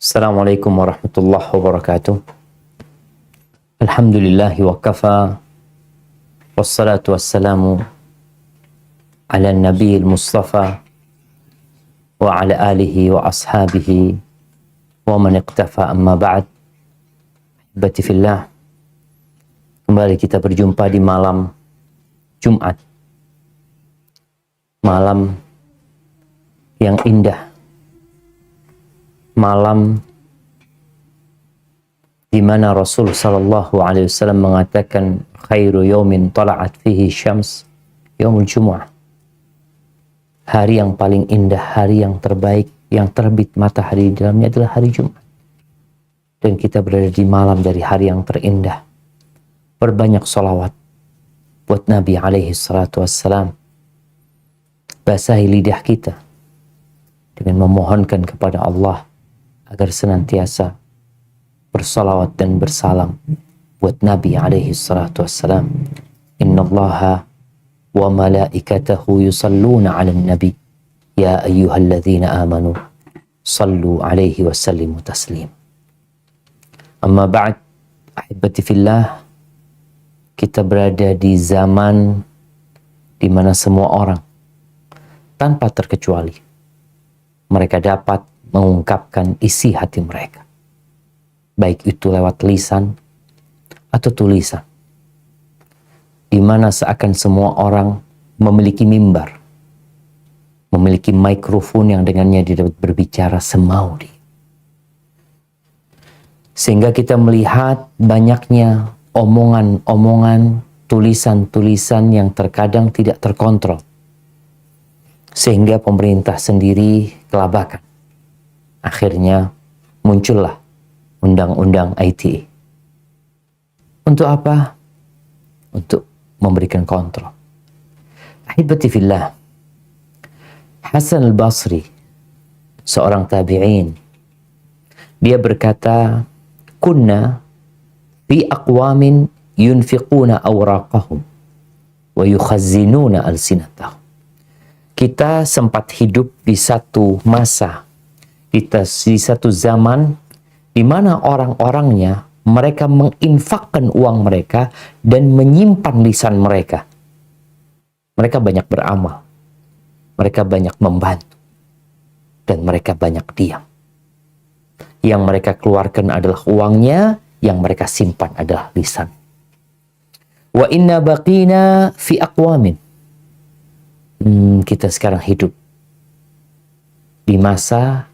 Assalamualaikum warahmatullahi wabarakatuh. Alhamdulillahi wa kafa. Wassalatu wassalamu ala nabiyil mustafa wa ala alihi wa ashabihi wa man iqtafa, amma ba'd. Ahibati fillah, kembali kita berjumpa di malam Jumat, malam yang indah, malam di mana Rasul sallallahu alaihi wasallam mengatakan khairu yaumin tala'at fihi syams yaumul jumu'ah. Hari yang paling indah, hari yang terbaik, yang terbit matahari di dalamnya adalah hari Jumat. Dan kita berada di malam dari hari yang terindah. Berbanyak salawat buat Nabi alaihi salatu wassalam. Basahi lidah kita dengan memohonkan kepada Allah agar senantiasa bersalawat dan bersalam buat Nabi alaihi salatu wassalam. Innallaha wa malaikatahu yusalluna 'alan nabi ya ayyuhalladzina amanu sallu 'alaihi wa sallimu taslim. Amma ba'd, ahibati fillah, kita berada di zaman di mana semua orang tanpa terkecuali mereka dapat mengungkapkan isi hati mereka, baik itu lewat lisan atau tulisan, di mana seakan semua orang memiliki mimbar, memiliki mikrofon yang dengannya dia dapat berbicara semau dia. Sehingga kita melihat banyaknya omongan-omongan, tulisan-tulisan yang terkadang tidak terkontrol, sehingga pemerintah sendiri kelabakan. Akhirnya muncullah undang-undang ITE. Untuk apa? Untuk memberikan kontrol. Ahibati fillah, Hasan al-Basri, seorang tabi'in, dia berkata, kunna fi aqwamin yunfiquna awraqahum wa yukhazzinuna alsinatahum. Kita sempat hidup di satu masa, di satu zaman di mana orang-orangnya mereka menginfakkan uang mereka dan menyimpan lisan mereka. Mereka banyak beramal, mereka banyak membantu, dan mereka banyak diam. Yang mereka keluarkan adalah uangnya, yang mereka simpan adalah lisan. Wa inna baqina fi aqwamin. Kita sekarang hidup di masa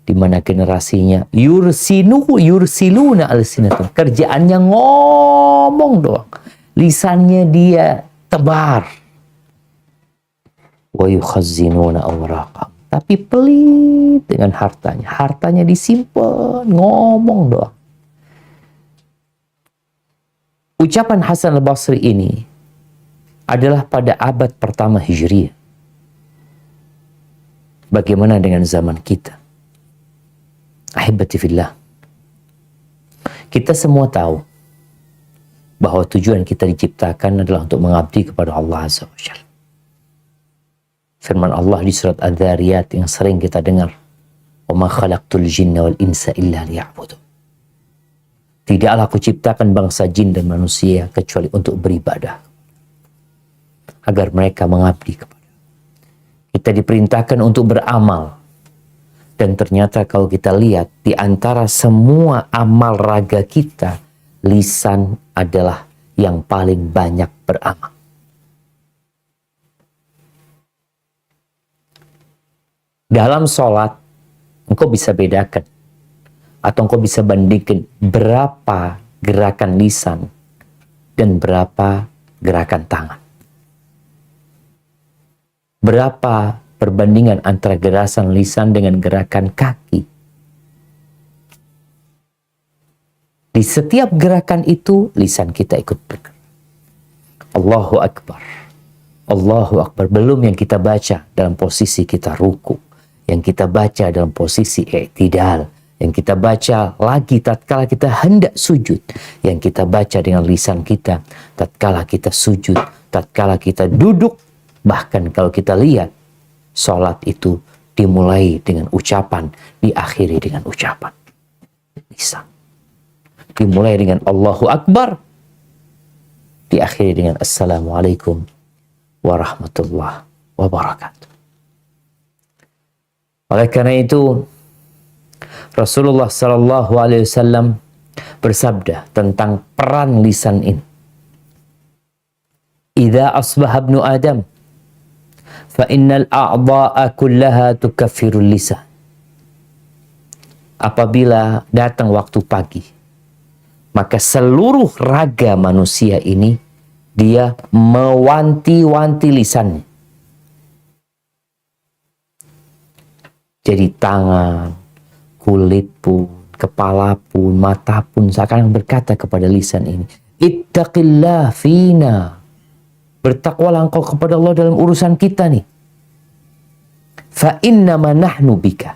di mana generasinya yursiluna alsinatum, kerjaannya ngomong doang, lisannya dia tebar. Wa yukhazzinuna awraqahum, tapi pelit dengan hartanya, hartanya disimpan, ngomong doang. Ucapan Hasan al-Basri ini adalah pada abad pertama Hijriah. Bagaimana dengan zaman kita? Ahibati fillah, kita semua tahu bahwa tujuan kita diciptakan adalah untuk mengabdi kepada Allah Azza wa Jalla. Firman Allah di surat Adz-Dzariyat yang sering kita dengar, "Wa ma khalaqtul jinna wal insa illa liya'budun." Tidaklah aku ciptakan bangsa jin dan manusia kecuali untuk beribadah, agar mereka mengabdi kepada. Kita diperintahkan untuk beramal. Dan ternyata kalau kita lihat di antara semua amal raga kita, lisan adalah yang paling banyak beramal. Dalam sholat, engkau bisa bedakan atau engkau bisa bandingkan berapa gerakan lisan dan berapa gerakan tangan. Berapa perbandingan antara gerakan lisan dengan gerakan kaki. Di setiap gerakan itu, lisan kita ikut bergerak. Allahu Akbar. Allahu Akbar. Belum yang kita baca dalam posisi kita ruku, yang kita baca dalam posisi i'tidal, yang kita baca lagi tatkala kita hendak sujud, yang kita baca dengan lisan kita tatkala kita sujud, tatkala kita duduk, bahkan kalau kita lihat salat itu dimulai dengan ucapan, diakhiri dengan ucapan. lisan. Dimulai dengan Allahu Akbar, diakhiri dengan Assalamualaikum warahmatullahi wabarakatuh. Oleh karena itu, Rasulullah Sallallahu Alaihi Wasallam bersabda tentang peran lisan ini. Idza asbaha ibnu Adam, fa innal a'dha'a kullaha tukaffirul lisan. Apabila datang waktu pagi, maka seluruh raga manusia ini dia mewanti-wanti lisannya. Jadi tangan, kulit pun, kepala pun, mata pun seakan berkata kepada lisan ini, ittaqillah fina. Bertakwalah engkau kepada Allah dalam urusan kita nih. Fa innama nahnu bika.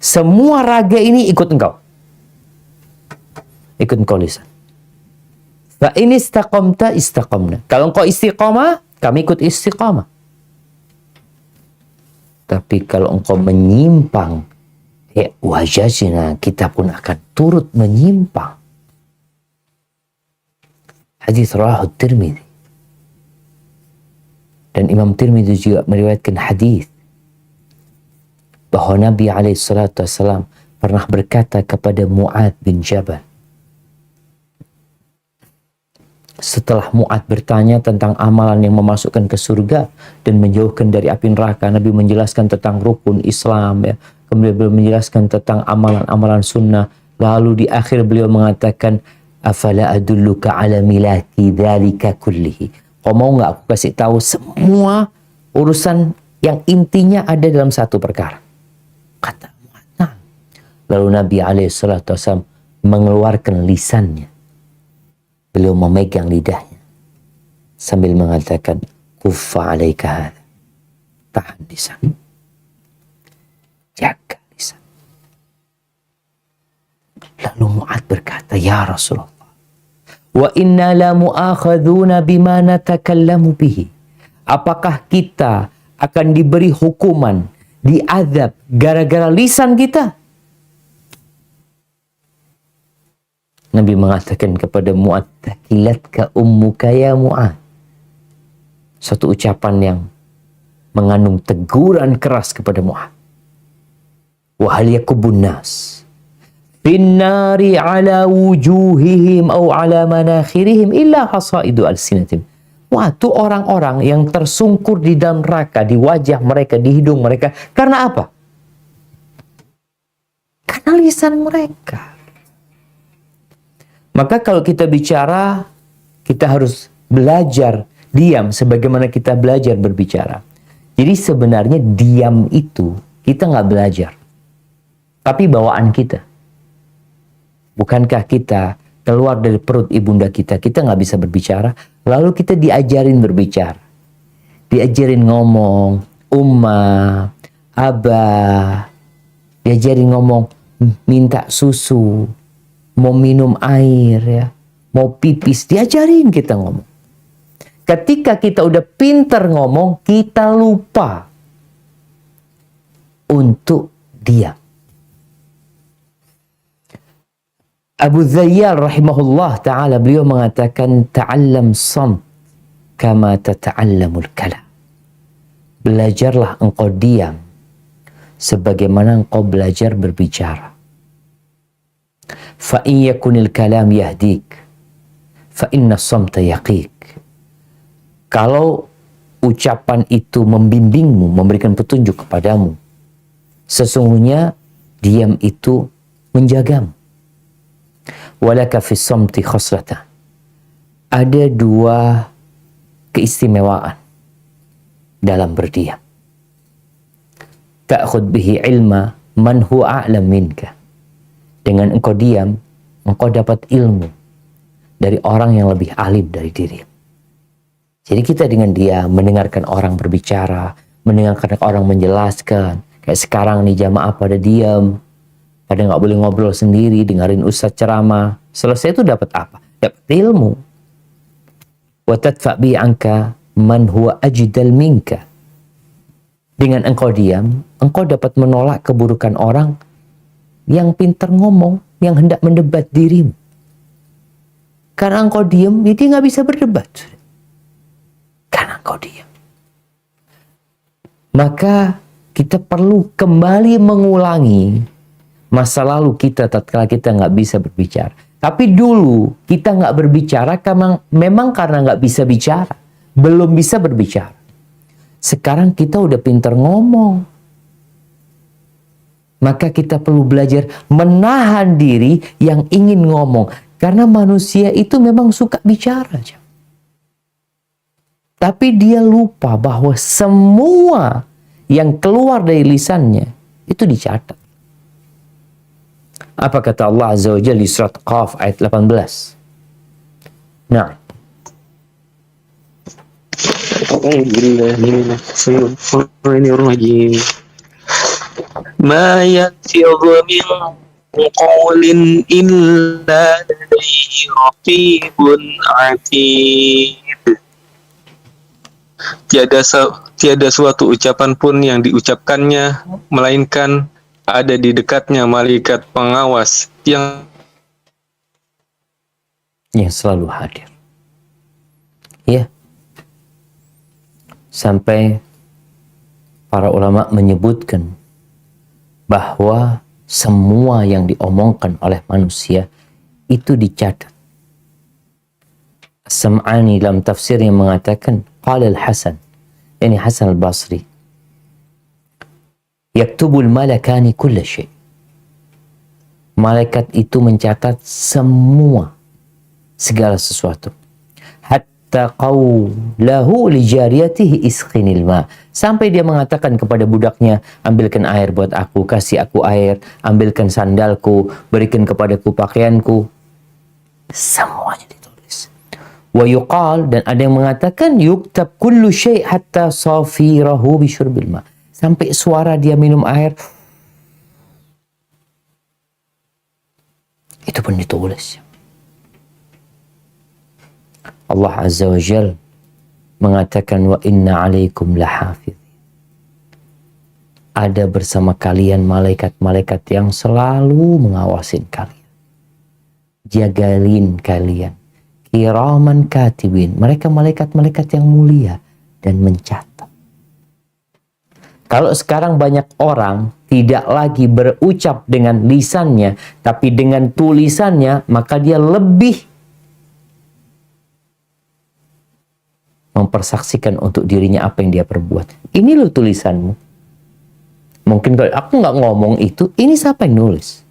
Semua raga ini ikut engkau. Ikut engkau lisan. Fa in istaqamta istaqamna. Kalau engkau istiqamah, kami ikut istiqamah. Tapi kalau engkau menyimpang, wajazina, kita pun akan turut menyimpang. Hadis rawahu Tirmidzi. Dan Imam Tirmidzi juga meriwayatkan hadis bahwa Nabi SAW pernah berkata kepada Mu'adz bin Jabal, setelah Mu'adz bertanya tentang amalan yang memasukkan ke surga dan menjauhkan dari api neraka, Nabi menjelaskan tentang rukun Islam, ya. Kemudian beliau menjelaskan tentang amalan-amalan sunnah. Lalu di akhir beliau mengatakan, afala adulluka ala milaki dzalika kullihi. Kau mau nggak aku kasih tahu semua urusan yang intinya ada dalam satu perkara? Kata Mu'adz. Lalu Nabi SAW mengeluarkan lisannya. Beliau memegang lidahnya sambil mengatakan, kuffa alaika hadha. Tahan lisan. Jaga lisan. Lalu Mu'adz berkata, ya Rasulullah, wa inna la mu'akhadhuna bima natakallamu bihi. Apakah kita akan diberi hukuman, diazab gara-gara lisan kita? Nabi mengatakan kepada Mu'adz, takilatka ummuka ya Mu'adz. Satu ucapan yang mengandung teguran keras kepada Mu'adz. Wa hal yakubun nas finnari ala wujuhihim au ala manakhirihim illa hasaidu alsinatim. Wah, itu orang-orang yang tersungkur di dalam neraka, di wajah mereka, di hidung mereka. Karena apa? Karena lisan mereka. Maka kalau kita bicara, kita harus belajar diam sebagaimana kita belajar berbicara. Jadi sebenarnya diam itu kita nggak belajar, tapi bawaan kita. Bukankah kita keluar dari perut ibunda kita nggak bisa berbicara, lalu kita diajarin berbicara, diajarin ngomong, umma, abah, diajarin ngomong, minta susu, mau minum air, ya, mau pipis, diajarin kita ngomong. Ketika kita udah pinter ngomong, kita lupa untuk diam. Abu Zayyal rahimahullah ta'ala, beliau mengatakan, ta'allam samt kama tata'allamul kalam. Belajarlah engkau diam sebagaimana engkau belajar berbicara. Fa in yakunil kalam yahdik fa inna samta yaqiq. Kalau ucapan itu membimbingmu, memberikan petunjuk kepadamu, sesungguhnya diam itu menjagamu. Walaka fis samti khoslatan. Ada dua keistimewaan dalam berdiam. Ta'khud bihi ilma man huwa a'lam minka. Dengan engkau diam, engkau dapat ilmu dari orang yang lebih alim dari diri. Jadi kita dengan dia mendengarkan orang berbicara, mendengarkan orang menjelaskan. Kayak sekarang nih jamaah pada diam, pada nggak boleh ngobrol sendiri, dengerin ustaz ceramah. Selesai itu dapat apa? Dapat ilmu. Wa tadfa bi anka man huwa ajdal minka. Dengan engkau diam, engkau dapat menolak keburukan orang yang pintar ngomong, yang hendak mendebat dirimu. Karena engkau diam, dia nggak bisa berdebat. Karena engkau diam. Maka kita perlu kembali mengulangi masa lalu kita tatkala kita nggak bisa berbicara. Tapi dulu kita nggak berbicara karena memang karena nggak bisa bicara, belum bisa berbicara. Sekarang kita udah pintar ngomong. Maka kita perlu belajar menahan diri yang ingin ngomong. Karena manusia itu memang suka bicara. Tapi dia lupa bahwa semua yang keluar dari lisannya itu dicatat. Apa kata Allah Azza wa Jalla di surat Qaf ayat 18? Nah. Bismillahirrahmanirrahim. Ma yalfidhu min qawlin illa ladayhi raqibun atid. Tiada suatu ucapan pun yang diucapkannya melainkan ada di dekatnya malaikat pengawas yang selalu hadir. Ya. Sampai para ulama menyebutkan bahwa semua yang diomongkan oleh manusia itu dicatat. As-Sam'ani dalam tafsir yang mengatakan qala al-Hasan, yani Hasan al-Basri, yaktubul malakani kulla syai'. Malaikat itu mencatat semua, segala sesuatu. Hatta qawlahu li jariyatihi isqinil ma. Sampai dia mengatakan kepada budaknya, ambilkan air buat aku, kasih aku air, ambilkan sandalku, berikan kepadaku pakaianku. Semuanya ditulis. Wa yuqal, dan ada yang mengatakan yuktab kullu syai' hatta safirahu bisyurbil ma. Sampai suara dia minum air itu pun ditulis. Allah Azza wa Jal mengatakan wa inna alaikum lahafidh. Ada bersama kalian malaikat-malaikat yang selalu mengawasin kalian, jagain kalian, kiraman katibin. Mereka malaikat-malaikat yang mulia dan mencatat. Kalau sekarang banyak orang tidak lagi berucap dengan lisannya, tapi dengan tulisannya, maka dia lebih mempersaksikan untuk dirinya apa yang dia perbuat. Ini loh tulisanmu. Mungkin kalau aku nggak ngomong itu, ini siapa yang nulis?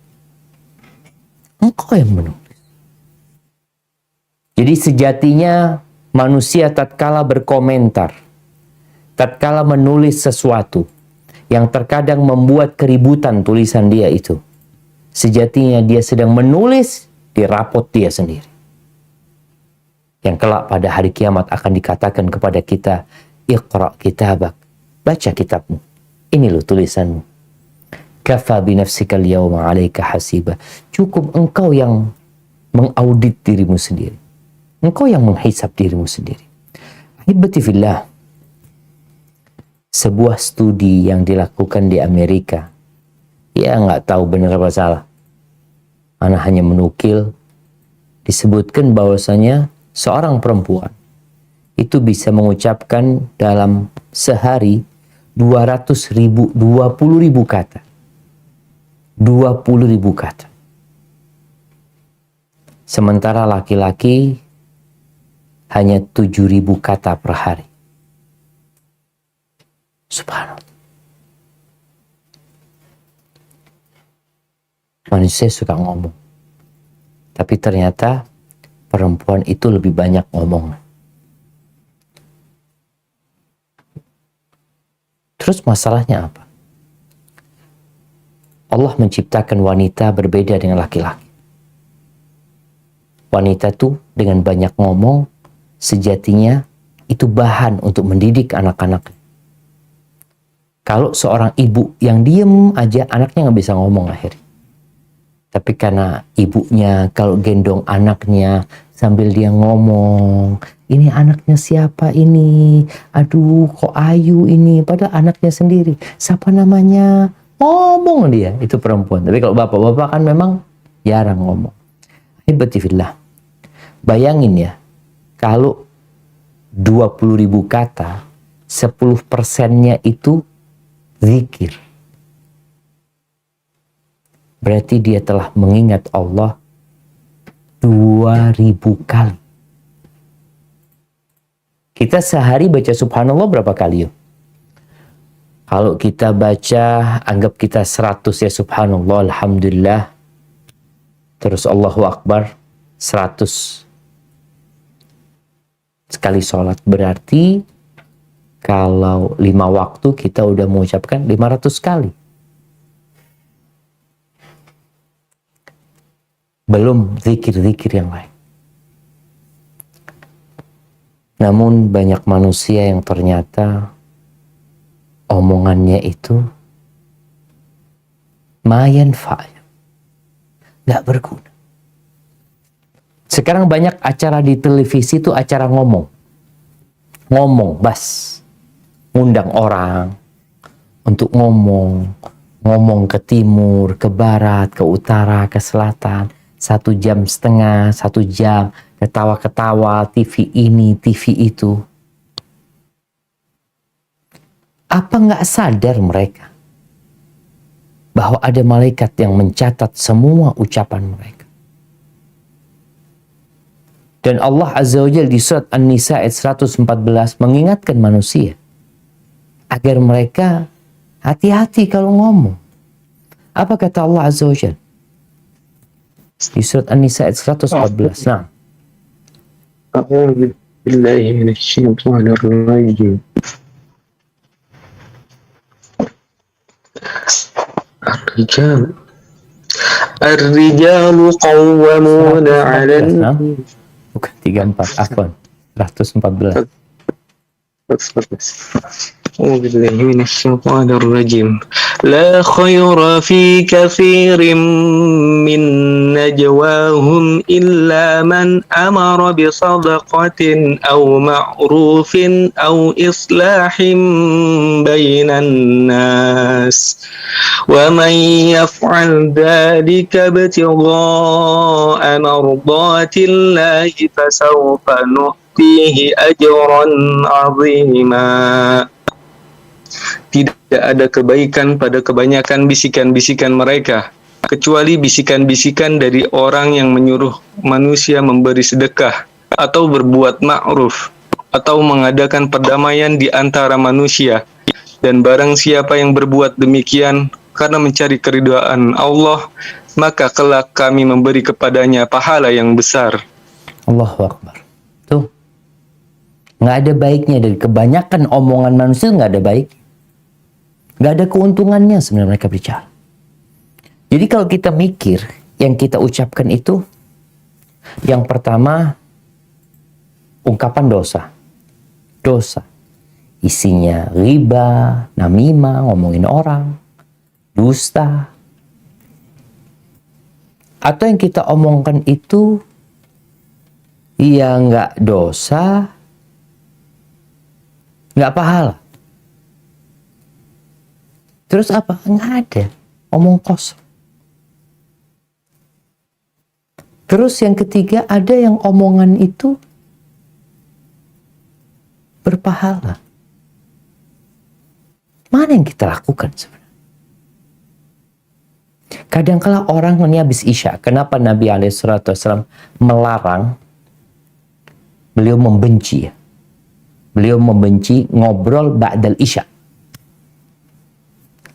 Engkau yang menulis. Jadi sejatinya manusia tatkala berkomentar, tatkala menulis sesuatu yang terkadang membuat keributan tulisan dia itu, sejatinya dia sedang menulis di rapot dia sendiri. Yang kelak pada hari kiamat akan dikatakan kepada kita, Iqra kitabak, baca kitabmu. Ini loh tulisanmu. Kafa binafsikal yawma alaika hasiba. Cukup engkau yang mengaudit dirimu sendiri. Engkau yang menghisap dirimu sendiri. Ahibati fillah. Sebuah studi yang dilakukan di Amerika. Ya nggak tahu benar apa salah. Ana hanya menukil. Disebutkan bahwasanya seorang perempuan itu bisa mengucapkan dalam sehari 20.000 kata. 20.000 kata. Sementara laki-laki hanya 7.000 kata per hari. Subhanallah. Manusia suka ngomong. Tapi ternyata perempuan itu lebih banyak ngomong. Terus masalahnya apa? Allah menciptakan wanita berbeda dengan laki-laki. Wanita tuh dengan banyak ngomong, sejatinya itu bahan untuk mendidik anak-anak. Kalau seorang ibu yang diem aja, anaknya nggak bisa ngomong akhirnya. Tapi karena ibunya kalau gendong anaknya sambil dia ngomong, ini anaknya siapa ini? Aduh, kok Ayu ini? Padahal anaknya sendiri. Siapa namanya? Ngomong dia, itu perempuan. Tapi kalau bapak-bapak kan memang jarang ngomong. Hibatifillah. Bayangin ya, kalau 20.000 kata, 10%-nya itu zikir. Berarti dia telah mengingat Allah 2.000 kali. Kita sehari baca subhanallah berapa kali yuk? Kalau kita baca, anggap kita 100 ya subhanallah, alhamdulillah. Terus Allahu Akbar 100 sekali sholat. Berarti kalau 5 waktu kita udah mengucapkan 500 kali. Belum zikir-zikir yang lain. Namun banyak manusia yang ternyata omongannya itu mayan fa'ya, nggak berguna. Sekarang banyak acara di televisi itu acara ngomong, bas, ngundang orang untuk ngomong ke timur, ke barat, ke utara, ke selatan, 1,5 jam, 1 jam, ketawa-ketawa, TV ini, TV itu. Apa nggak sadar mereka bahwa ada malaikat yang mencatat semua ucapan mereka? Dan Allah Azza wa Jalla di surat An-Nisa ayat 114 mengingatkan manusia agar mereka hati-hati kalau ngomong. Apa kata Allah Azza wa Jalla? Di surat An-Nisa ayat 114. Nah. A'udzu billahi minasyaitonir rajim. Ar-rijalu qawwamuna 'alan bukan 34, afwan. 114. أعوذ بالله من الشيطان الرجيم لا خير في كثير من نجواهم إلا من أمر بصدقة أو معروف أو إصلاح بين الناس ومن يفعل ذلك ابتغاء مرضات الله فسوف نؤتيه أجرا عظيما. Tidak ada kebaikan pada kebanyakan bisikan-bisikan mereka, kecuali bisikan-bisikan dari orang yang menyuruh manusia memberi sedekah, atau berbuat ma'ruf, atau mengadakan perdamaian di antara manusia. Dan barang siapa yang berbuat demikian karena mencari keridhaan Allah, maka kelak kami memberi kepadanya pahala yang besar. Allahu Akbar. Tuh. Nggak ada baiknya dari kebanyakan omongan manusia, nggak ada baik. Nggak ada keuntungannya sebenarnya mereka bicara. Jadi kalau kita mikir, yang kita ucapkan itu, yang pertama, ungkapan dosa. Dosa. Isinya riba, namimah, ngomongin orang, dusta. Atau yang kita omongkan itu, ya nggak dosa, nggak pahala. Terus apa? Nggak ada. Omong kosong. Terus yang ketiga, ada yang omongan itu berpahala. Mana yang kita lakukan sebenarnya? Kadang-kala orang ini habis Isya. Kenapa Nabi SAW melarang? Beliau membenci. Beliau membenci ngobrol ba'dal Isya.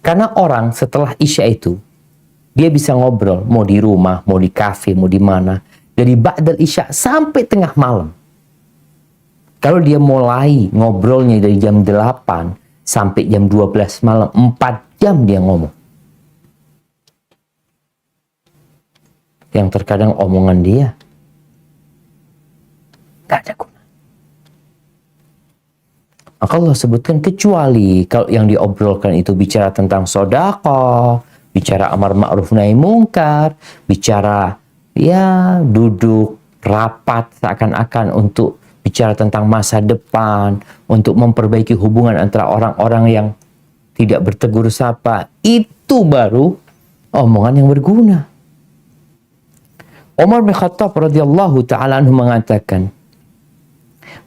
Karena orang setelah Isya itu, dia bisa ngobrol, mau di rumah, mau di kafe, mau di mana. Dari ba'dal Isya sampai tengah malam. Kalau dia mulai ngobrolnya dari jam 8 sampai jam 12 malam, 4 jam dia ngomong. Yang terkadang omongan dia gak ada guna. Maka Allah sebutkan kecuali kalau yang diobrolkan itu bicara tentang sedekah, bicara amar ma'ruf nahi mungkar, bicara ya duduk rapat seakan-akan untuk bicara tentang masa depan, untuk memperbaiki hubungan antara orang-orang yang tidak bertegur sapa, itu baru omongan yang berguna. Umar bin Khattab radhiyallahu ta'ala anhu mengatakan,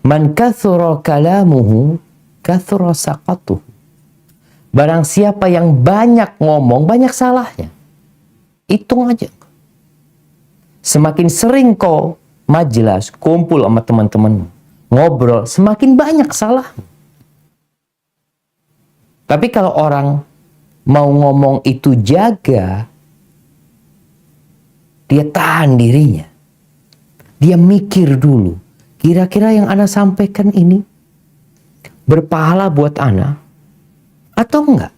"Man kathura kalamuhu, kathura saqatuhu." Barang siapa yang banyak ngomong, banyak salahnya. Hitung aja. Semakin sering kau majelis, kumpul sama teman-teman, ngobrol, semakin banyak salah. Tapi kalau orang mau ngomong itu jaga, dia tahan dirinya. Dia mikir dulu, kira-kira yang ana sampaikan ini berpahala buat ana atau enggak?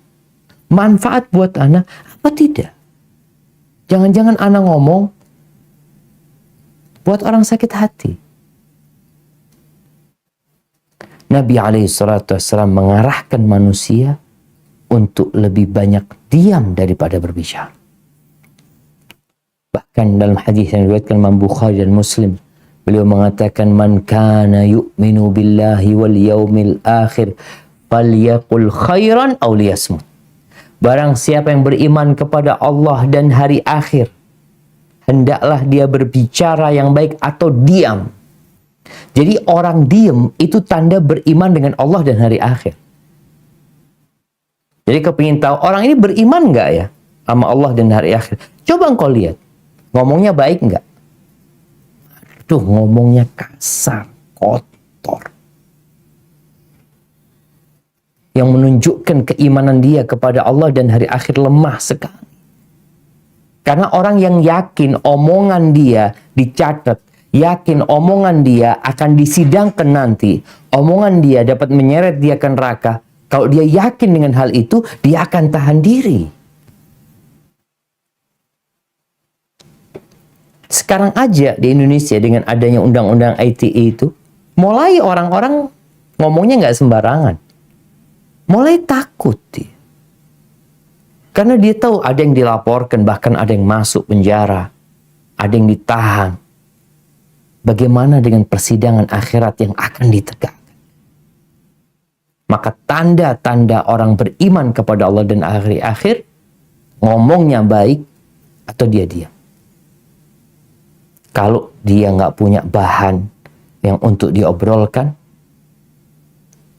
Manfaat buat ana apa tidak? Jangan-jangan ana ngomong buat orang sakit hati. Nabi SAW mengarahkan manusia untuk lebih banyak diam daripada berbicara. Bahkan dalam hadis yang diriwayatkan Imam Bukhari dan Muslim, beliau mengatakan, "Man kana yu'minu billahi wal yaumil akhir falyaqul khairan aw liyasmut." Barang siapa yang beriman kepada Allah dan hari akhir, hendaklah dia berbicara yang baik atau diam. Jadi orang diam itu tanda beriman dengan Allah dan hari akhir. Jadi kau ingin tahu orang ini beriman nggak ya sama Allah dan hari akhir? Coba engkau lihat, ngomongnya baik nggak? Aduh, ngomongnya kasar, kotor. Yang menunjukkan keimanan dia kepada Allah dan hari akhir lemah sekali. Karena orang yang yakin omongan dia dicatat, yakin omongan dia akan disidangkan nanti, omongan dia dapat menyeret dia ke neraka, kalau dia yakin dengan hal itu, dia akan tahan diri. Sekarang aja di Indonesia dengan adanya undang-undang ITE itu, mulai orang-orang ngomongnya nggak sembarangan. Mulai takut dia. Karena dia tahu ada yang dilaporkan, bahkan ada yang masuk penjara, ada yang ditahan. Bagaimana dengan persidangan akhirat yang akan ditegakkan? Maka tanda-tanda orang beriman kepada Allah dan hari akhir, ngomongnya baik atau dia diam. Kalau dia nggak punya bahan yang untuk diobrolkan,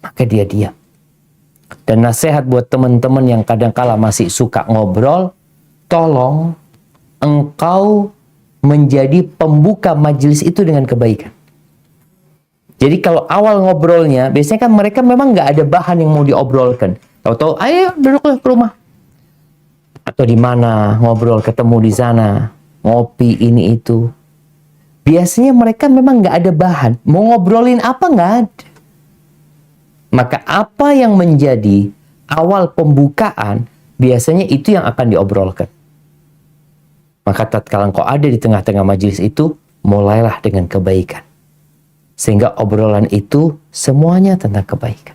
maka dia diam. Dan nasihat buat teman-teman yang kadang-kala masih suka ngobrol, tolong engkau menjadi pembuka majelis itu dengan kebaikan. Jadi kalau awal ngobrolnya, biasanya kan mereka memang nggak ada bahan yang mau diobrolkan. Tahu-tahu, ayo duduk ke rumah. Atau di mana ngobrol, ketemu di sana, ngopi ini itu. Biasanya mereka memang nggak ada bahan. Mau ngobrolin apa nggak ada. Maka apa yang menjadi awal pembukaan, biasanya itu yang akan diobrolkan. Maka tatkala engkau ada di tengah-tengah majelis itu, mulailah dengan kebaikan. Sehingga obrolan itu semuanya tentang kebaikan.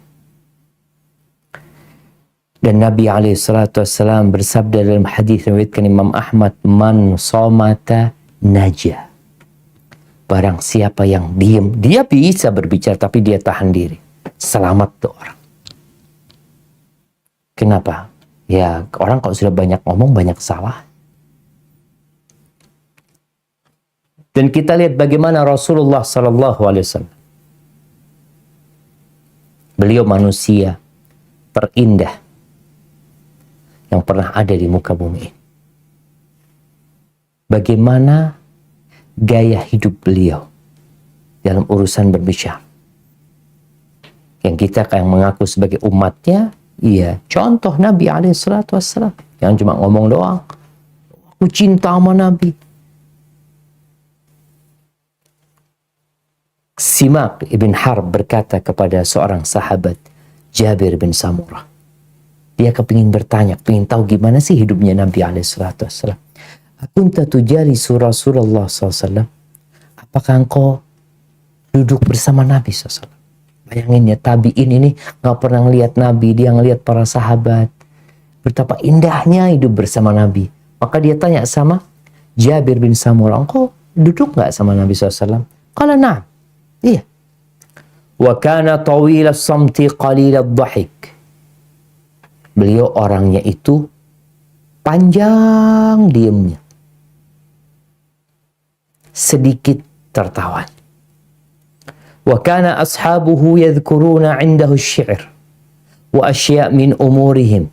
Dan Nabi SAW bersabda dalam hadis yang diriwayatkan Imam Ahmad, "Man somata najah." Barang siapa yang diam, dia bisa berbicara tapi dia tahan diri. Selamat tuh orang. Kenapa? Ya orang kalau sudah banyak ngomong banyak salah. Dan kita lihat bagaimana Rasulullah SAW. Beliau manusia terindah yang pernah ada di muka bumi ini. Bagaimana gaya hidup beliau dalam urusan berbicara. Yang kita yang mengaku sebagai umatnya, iya, contoh Nabi SAW. Jangan cuma ngomong doang. Aku cinta sama Nabi. Simak ibn Harb berkata kepada seorang sahabat, Jabir bin Samurah. Dia kepingin bertanya, kepingin tahu gimana sih hidupnya Nabi SAW. Akunta tujalisu Rasulullah SAW. Apakah engkau duduk bersama Nabi SAW? Bayangin ya, tabi'in ini gak pernah ngelihat Nabi, dia ngelihat para sahabat. Betapa indahnya hidup bersama Nabi. Maka dia tanya sama Jabir bin Samurah, engkau duduk gak sama Nabi SAW? Qala na'am. Iya. Wa kana tawila samti qalila dhahik. Beliau orangnya itu panjang diamnya, sedikit tertawa. Wa kana ashabuhu yadhkuruna 'indahu asy-syi'r wa asya' min umurihim.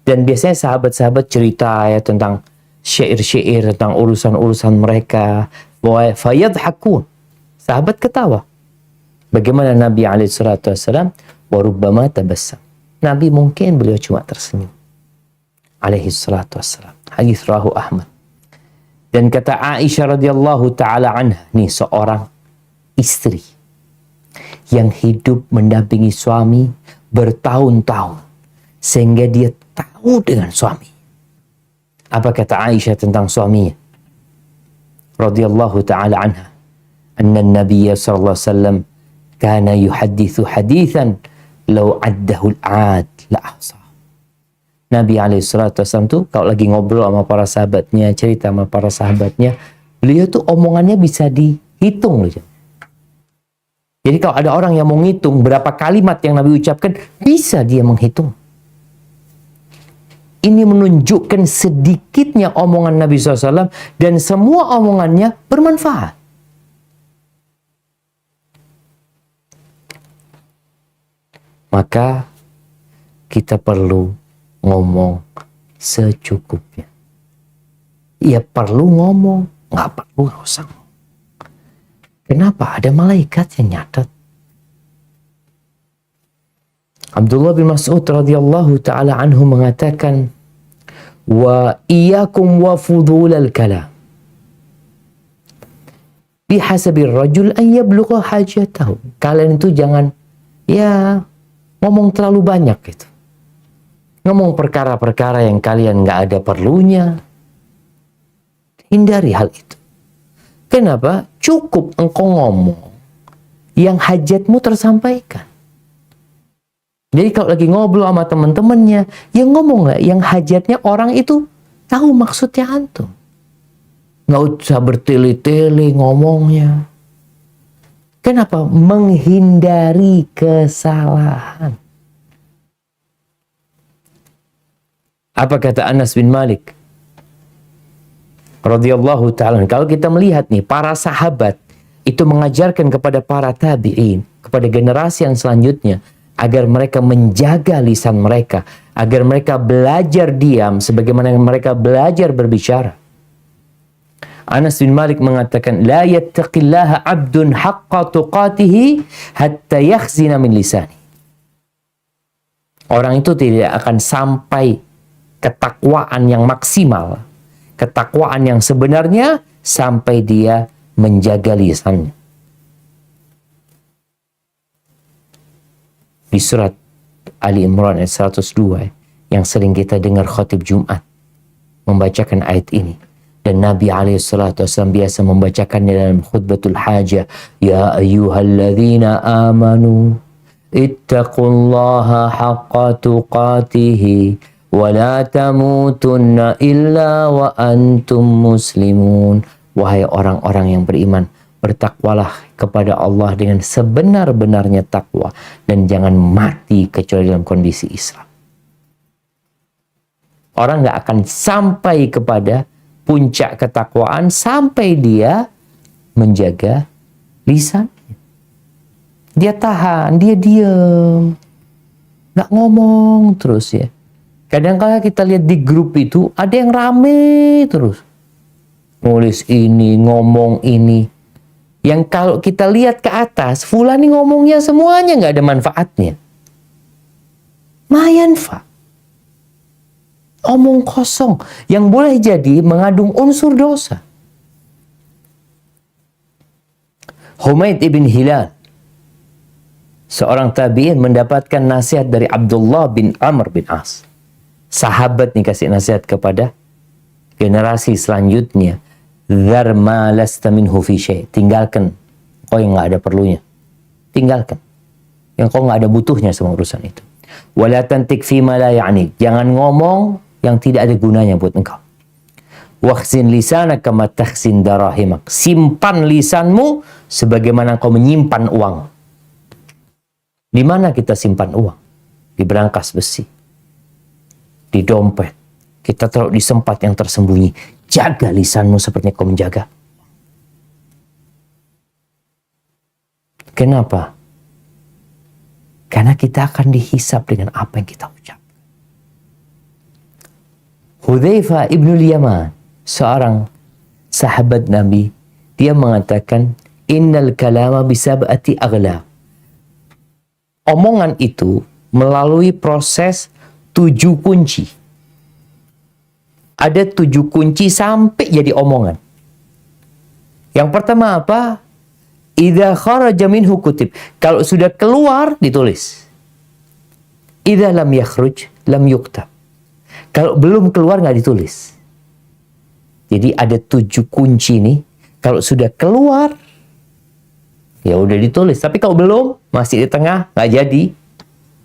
Dan biasanya sahabat-sahabat cerita ya tentang syair-syair, tentang urusan-urusan mereka. Fayadhakun. Sahabat ketawa. Bagaimana Nabi SAW? Wa rubbama tabassam. Nabi mungkin beliau cuma tersenyum. SAW. Hadis rawahu Ahmad. Dan kata Aisyah radhiyallahu taala anha, nih seorang istri yang hidup mendampingi suami bertahun-tahun sehingga dia tahu dengan suami. Apa kata Aisyah tentang suaminya? Radhiyallahu taala anha, anna an-nabiy sallallahu alaihi wasallam kana yuhadditsu haditsan law addahu al-'ad la ahsa. Nabi SAW tuh kalau lagi ngobrol sama para sahabatnya, cerita sama para sahabatnya, beliau tuh omongannya bisa dihitung loh. Jadi kalau ada orang yang mau ngitung berapa kalimat yang Nabi ucapkan, bisa dia menghitung. Ini menunjukkan sedikitnya omongan Nabi SAW dan semua omongannya bermanfaat. Maka kita perlu ngomong secukupnya. Ya perlu ngomong, nggak perlu nggak usah ngomong. Kenapa? Ada malaikat yang nyatat. Abdullah bin Mas'ud radhiyallahu taala anhu mengatakan, wa iyyakum wa fudulal kalam. Bihasabil rajul an yablugha hajatahu. Kalian itu jangan ngomong terlalu banyak gitu. Ngomong perkara-perkara yang kalian nggak ada perlunya. Hindari hal itu. Kenapa? Cukup engkau ngomong yang hajatmu tersampaikan. Jadi kalau lagi ngobrol sama teman-temannya, ya ngomonglah yang hajatnya orang itu tahu maksudnya antum. Nggak usah bertele-tele ngomongnya. Kenapa? Menghindari kesalahan. Apa kata Anas bin Malik radhiyallahu ta'ala, kalau kita melihat nih para sahabat itu mengajarkan kepada para tabi'in, kepada generasi yang selanjutnya, agar mereka menjaga lisan mereka, agar mereka belajar diam sebagaimana mereka belajar berbicara. Anas bin Malik mengatakan, la yattaqillaha 'abdun haqqa tuqatihi hatta yakhzina min lisani. Orang itu tidak akan sampai ketakwaan yang maksimal, ketakwaan yang sebenarnya, sampai dia menjaga lisannya. Di surat Ali Imran ayat 102 yang sering kita dengar khatib Jumat membacakan ayat ini, dan Nabi SAW biasa membacakannya dalam khutbatul hajah, ya ayyuhalladzina amanu ittaqullaha haqqa tuqatihi wa la tamutunna illa wa antum muslimun. Wahai orang-orang yang beriman, bertakwalah kepada Allah dengan sebenar-benarnya takwa dan jangan mati kecuali dalam kondisi Islam. Orang nggak akan sampai kepada puncak ketakwaan sampai dia menjaga lisannya. Dia tahan, dia diam, nggak ngomong terus ya. Kadang-kadang kita lihat di grup itu ada yang rame terus, nulis ini, ngomong ini. Yang kalau kita lihat ke atas, fulan ini ngomongnya semuanya nggak ada manfaatnya. Mayanfa. Omong kosong yang boleh jadi mengandung unsur dosa. Humaid ibn Hilal, seorang tabi'in, mendapatkan nasihat dari Abdullah bin Amr bin As. Sahabat nih kasih nasihat kepada generasi selanjutnya. Dzar ma lasta minhu fi syai'. Tinggalkan kau yang nggak ada perlunya. Tinggalkan yang kau nggak ada butuhnya sama urusan itu. Wala tantik fi ma la ya'ni. Jangan ngomong yang tidak ada gunanya buat engkau. Wakhzin lisanaka kama takhzin darahimak. Simpan lisanmu sebagaimana engkau menyimpan uang. Di mana kita simpan uang? Di berangkas besi. di dompet, kita taruh di tempat yang tersembunyi. Jaga lisanmu seperti kau menjaga. Kenapa? Karena kita akan dihisap dengan apa yang kita ucap. Hudzaifah ibnul Yaman, seorang sahabat Nabi, dia mengatakan, innal kalama bisab'ati aghlaq. Omongan itu melalui proses 7 kunci. Ada 7 kunci sampai jadi omongan. Yang pertama apa? Idza kharaja minhu kutib. Kalau sudah keluar, ditulis. Idza lam yakhruj, lam yuktab. Kalau belum keluar, nggak ditulis. Jadi ada 7 kunci nih. Kalau sudah keluar, ya udah ditulis. Tapi kalau belum, masih di tengah, nggak jadi,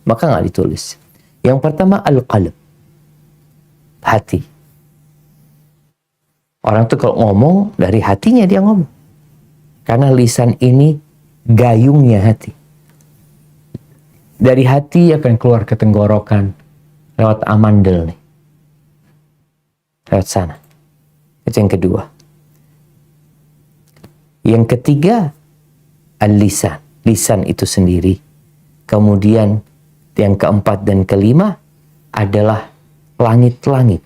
maka nggak ditulis. Yang pertama, al-qalb. Hati. Orang tuh kalau ngomong, dari hatinya dia ngomong. Karena lisan ini gayungnya hati. Dari hati akan keluar ke tenggorokan, lewat amandel nih. Lewat sana. Itu yang kedua. Yang ketiga, al-lisan. Lisan itu sendiri. Kemudian yang keempat dan kelima adalah langit-langit.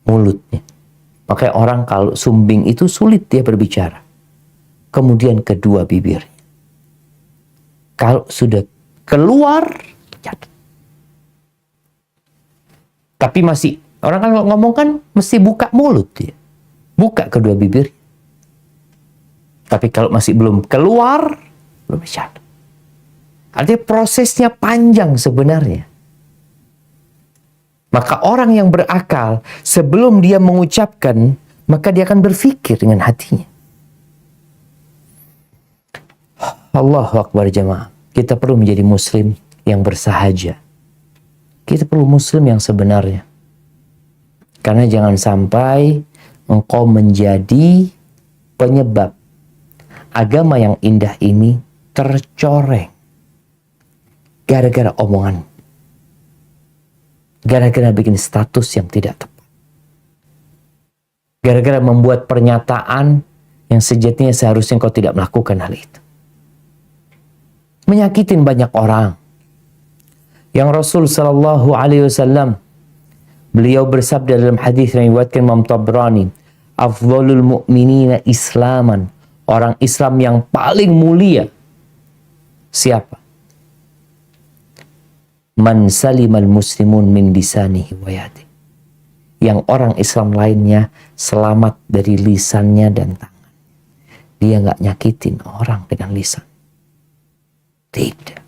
Mulutnya. Makanya orang kalau sumbing itu sulit dia berbicara. Kemudian kedua, bibir. Kalau sudah keluar, jatuh. Tapi masih, orang kan ngomong kan mesti buka mulut dia. Buka kedua bibir. Tapi kalau masih belum keluar, belum jatuh. Artinya prosesnya panjang sebenarnya. Maka orang yang berakal, sebelum dia mengucapkan, maka dia akan berpikir dengan hatinya. Allahu Akbar jemaah. Kita perlu menjadi muslim yang bersahaja. Kita perlu muslim yang sebenarnya. Karena jangan sampai engkau menjadi penyebab agama yang indah ini tercoreng. Gara-gara omongan. Gara-gara bikin status yang tidak tepat. Gara-gara membuat pernyataan yang sejatinya seharusnya engkau tidak melakukan hal itu. Menyakitin banyak orang. Yang Rasul sallallahu alaihi wasallam beliau bersabda dalam hadis yang diriwayatkan Imam Tabrani, afdhalul mu'minina islaman, orang Islam yang paling mulia siapa? Man salimal muslimun min lisanihi wa yadihi. Yang orang Islam lainnya selamat dari lisannya dan tangan. Dia nggak nyakitin orang dengan lisan. Tidak.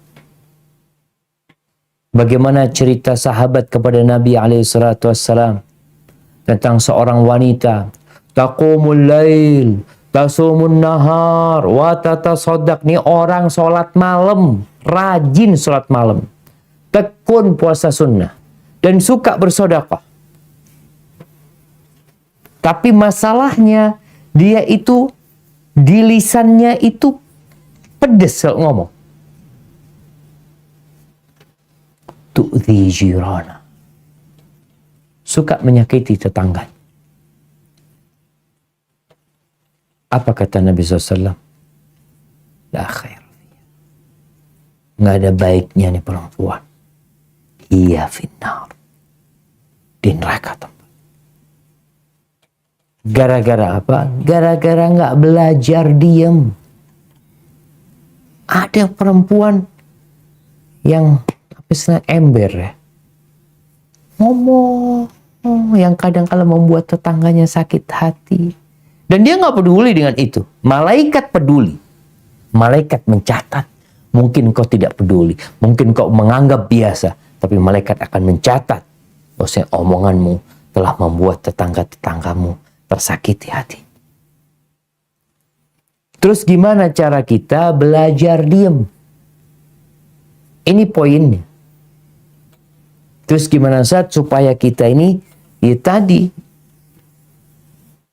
Bagaimana cerita sahabat kepada Nabi SAW tentang seorang wanita, taqumul lail, tasumun nahar, wa tatasaddaq. Ini orang sholat malam, rajin sholat malam, tekun puasa sunnah, dan suka bersedekah. Tapi masalahnya dia itu di lisannya itu pedes kalau ngomong. Tu'dhi jirana. Suka menyakiti tetangga. Apa kata Nabi SAW? La khair. Nggak ada baiknya nih perempuan. Iya finnar. Di neraka tempat. Gara-gara apa? Gara-gara nggak belajar diam. Ada perempuan yang ember ya. Ngomong yang kadang kala membuat tetangganya sakit hati. Dan dia nggak peduli dengan itu. Malaikat peduli. Malaikat mencatat. Mungkin kau tidak peduli. Mungkin kau menganggap biasa. Tapi malaikat akan mencatat. Bahwasanya omonganmu telah membuat tetangga-tetanggamu tersakiti hati. Terus gimana cara kita belajar diam? Ini poinnya. Terus gimana saat supaya kita ini, ya tadi,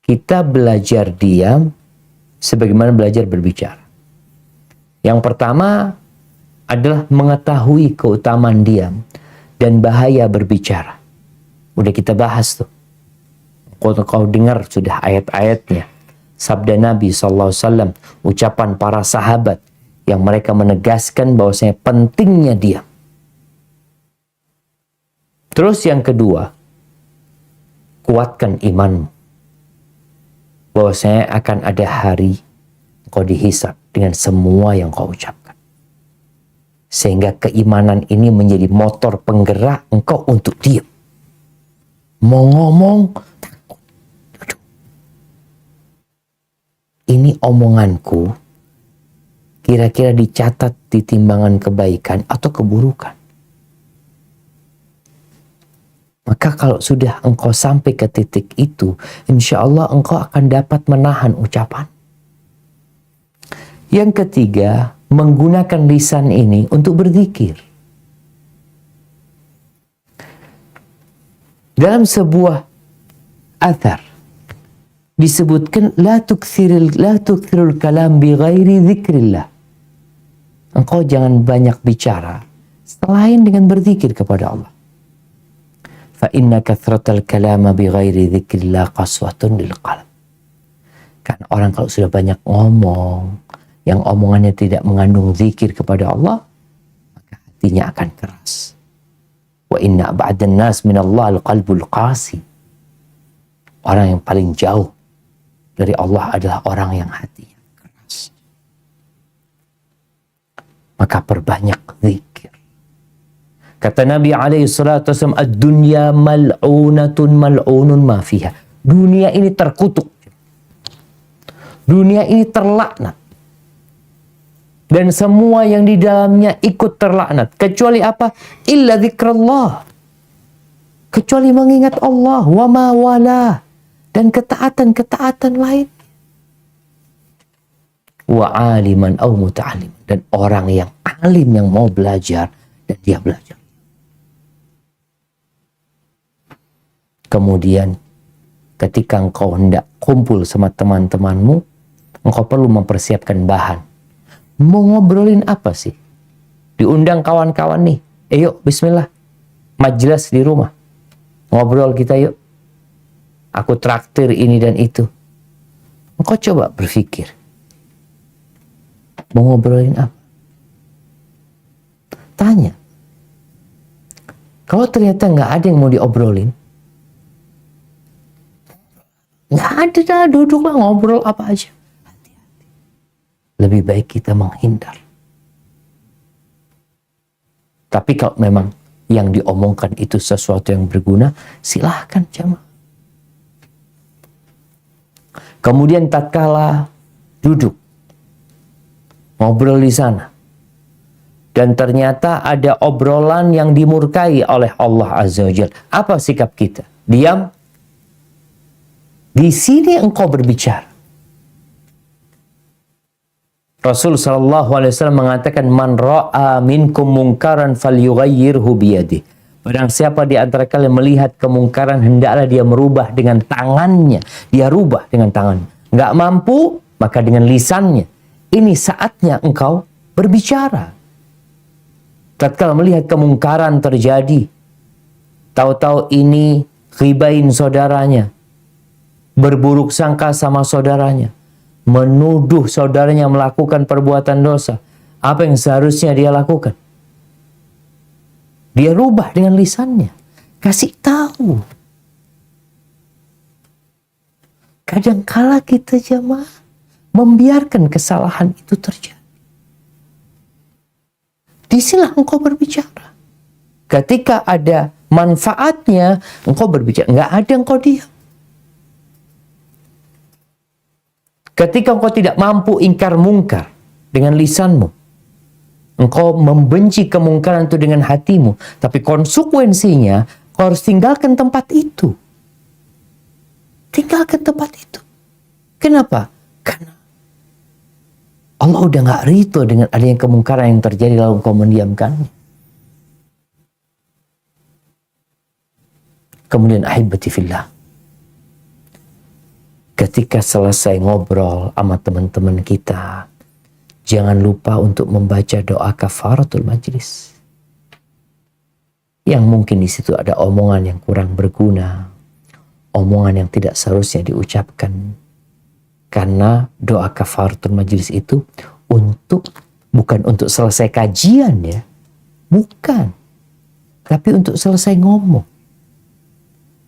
kita belajar diam sebagaimana belajar berbicara. Yang pertama adalah mengetahui keutamaan diam dan bahaya berbicara. Udah kita bahas tuh. Kau dengar sudah ayat-ayatnya. Sabda Nabi SAW, ucapan para sahabat yang mereka menegaskan bahwasanya pentingnya diam. Terus yang kedua, kuatkan imanmu. Bahwasanya akan ada hari kau dihisab dengan semua yang kau ucapkan. Sehingga keimanan ini menjadi motor penggerak engkau untuk diam. Mau ngomong, takut. Duduk. Ini omonganku kira-kira dicatat di timbangan kebaikan atau keburukan. Maka kalau sudah engkau sampai ke titik itu, insya Allah engkau akan dapat menahan ucapan. Yang ketiga, menggunakan lisan ini untuk berzikir. Dalam sebuah athar disebutkan la tukthirul kalam bi ghairi dzikrillah. Engkau jangan banyak bicara selain dengan berzikir kepada Allah. Fa inna kathratal kalama bi ghairi dzikrillah qaswatun lil qalb. Kan orang kalau sudah banyak ngomong yang omongannya tidak mengandung zikir kepada Allah, maka hatinya akan keras. Wa inna ba'dan nas minallah al-qalbul qasi. Orang yang paling jauh dari Allah adalah orang yang hatinya keras. Maka perbanyak zikir. Kata Nabi SAW, ad-dunya mal'unatun mal'unun ma fiha. Dunia ini terkutuk. Dunia ini terlaknat. Dan semua yang di dalamnya ikut terlaknat. Kecuali apa? Illa zikrullah. Kecuali mengingat Allah. Wa ma wala. Dan ketaatan-ketaatan lain. Wa aliman au muta'alim. Dan orang yang alim yang mau belajar. Dan dia belajar. Kemudian ketika engkau hendak kumpul sama teman-temanmu, engkau perlu mempersiapkan bahan. Mau ngobrolin apa sih? Diundang kawan-kawan nih. Yuk, bismillah. Majelis di rumah. Ngobrol kita yuk. Aku traktir ini dan itu. Engkau coba berpikir. Mau ngobrolin apa? Tanya. Kalau ternyata nggak ada yang mau diobrolin, nggak ada dah, duduklah ngobrol apa aja. Lebih baik kita menghindar. Tapi kalau memang yang diomongkan itu sesuatu yang berguna, silahkan jamaah. Kemudian tatkala duduk, ngobrol di sana, dan ternyata ada obrolan yang dimurkai oleh Allah Azza wa Jalla. Apa sikap kita? Diam? Di sini engkau berbicara. Rasul SAW mengatakan, man ra'a minkum mungkaran falyughayyirhu biyadihi. Barang siapa di antara kalian melihat kemungkaran, hendaklah dia merubah dengan tangannya. Dia rubah dengan tangannya. Nggak mampu, maka dengan lisannya. Ini saatnya engkau berbicara. Tatkala melihat kemungkaran terjadi, tahu-tahu ini ghibain saudaranya, berburuk sangka sama saudaranya, menuduh saudaranya melakukan perbuatan dosa. Apa yang seharusnya dia lakukan? Dia rubah dengan lisannya. Kasih tahu. Kadangkala kita jamaah membiarkan kesalahan itu terjadi. Disinilah engkau berbicara. Ketika ada manfaatnya, engkau berbicara. Nggak ada, engkau diam. Ketika engkau tidak mampu ingkar mungkar dengan lisanmu, engkau membenci kemungkaran itu dengan hatimu, tapi konsekuensinya kau harus tinggalkan tempat itu. Tinggalkan tempat itu. Kenapa? Karena Allah udah gak ridho dengan adanya kemungkaran yang terjadi lalu engkau mendiamkannya. Kemudian ahibati fillah, ketika selesai ngobrol sama teman-teman kita, jangan lupa untuk membaca doa kafaratul majlis. yang mungkin di situ ada omongan yang kurang berguna, omongan yang tidak seharusnya diucapkan. Karena doa kafaratul majlis itu bukan untuk selesai kajian ya, bukan, tapi untuk selesai ngomong,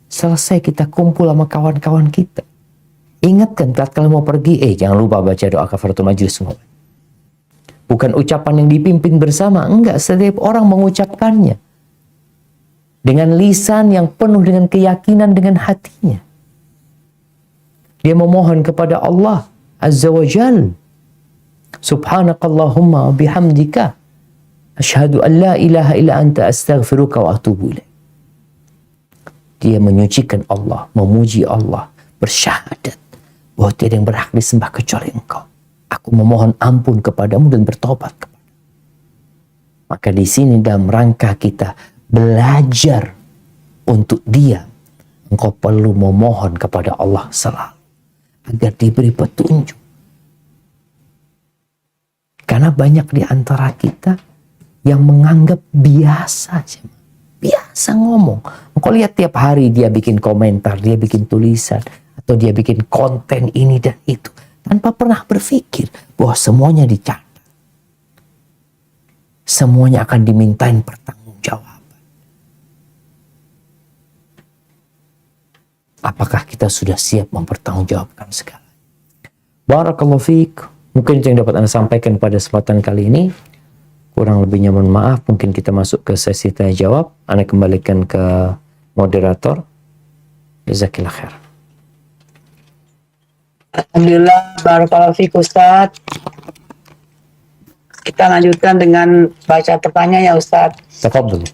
selesai kita kumpul sama kawan-kawan kita. Ingatkan kalau mau pergi, jangan lupa baca doa kafaratul majlis semua. Bukan ucapan yang dipimpin bersama, enggak, setiap orang mengucapkannya dengan lisan yang penuh dengan keyakinan dengan hatinya. Dia memohon kepada Allah Azza wa Jal. Subhanakallahumma wa bihamdika asyhadu an la ilaha illa anta astaghfiruka wa atubu ilaik. Dia menyucikan Allah, memuji Allah, bersyahadat bahwa tiada yang berhak disembah kecuali Engkau. Aku memohon ampun kepadamu dan bertobat kepada. Maka di sini dalam rangka kita belajar untuk dia, engkau perlu memohon kepada Allah selalu agar diberi petunjuk. Karena banyak di antara kita yang menganggap biasa aja. Biasa ngomong. Engkau lihat tiap hari dia bikin komentar, dia bikin tulisan, atau dia bikin konten ini dan itu. Tanpa pernah berpikir bahwa semuanya dicatat. Semuanya akan dimintain pertanggungjawaban. Apakah kita sudah siap mempertanggungjawabkan segala? Barakallahu fiik. Mungkin itu yang dapat Anda sampaikan pada kesempatan kali ini. Kurang lebihnya mohon maaf. Mungkin kita masuk ke sesi tanya jawab. Anda kembalikan ke moderator. Jazakillah khair. Alhamdulillah, barakallahu fiik Ustaz. Kita lanjutkan dengan baca pertanyaan ya Ustaz. Tafadhol.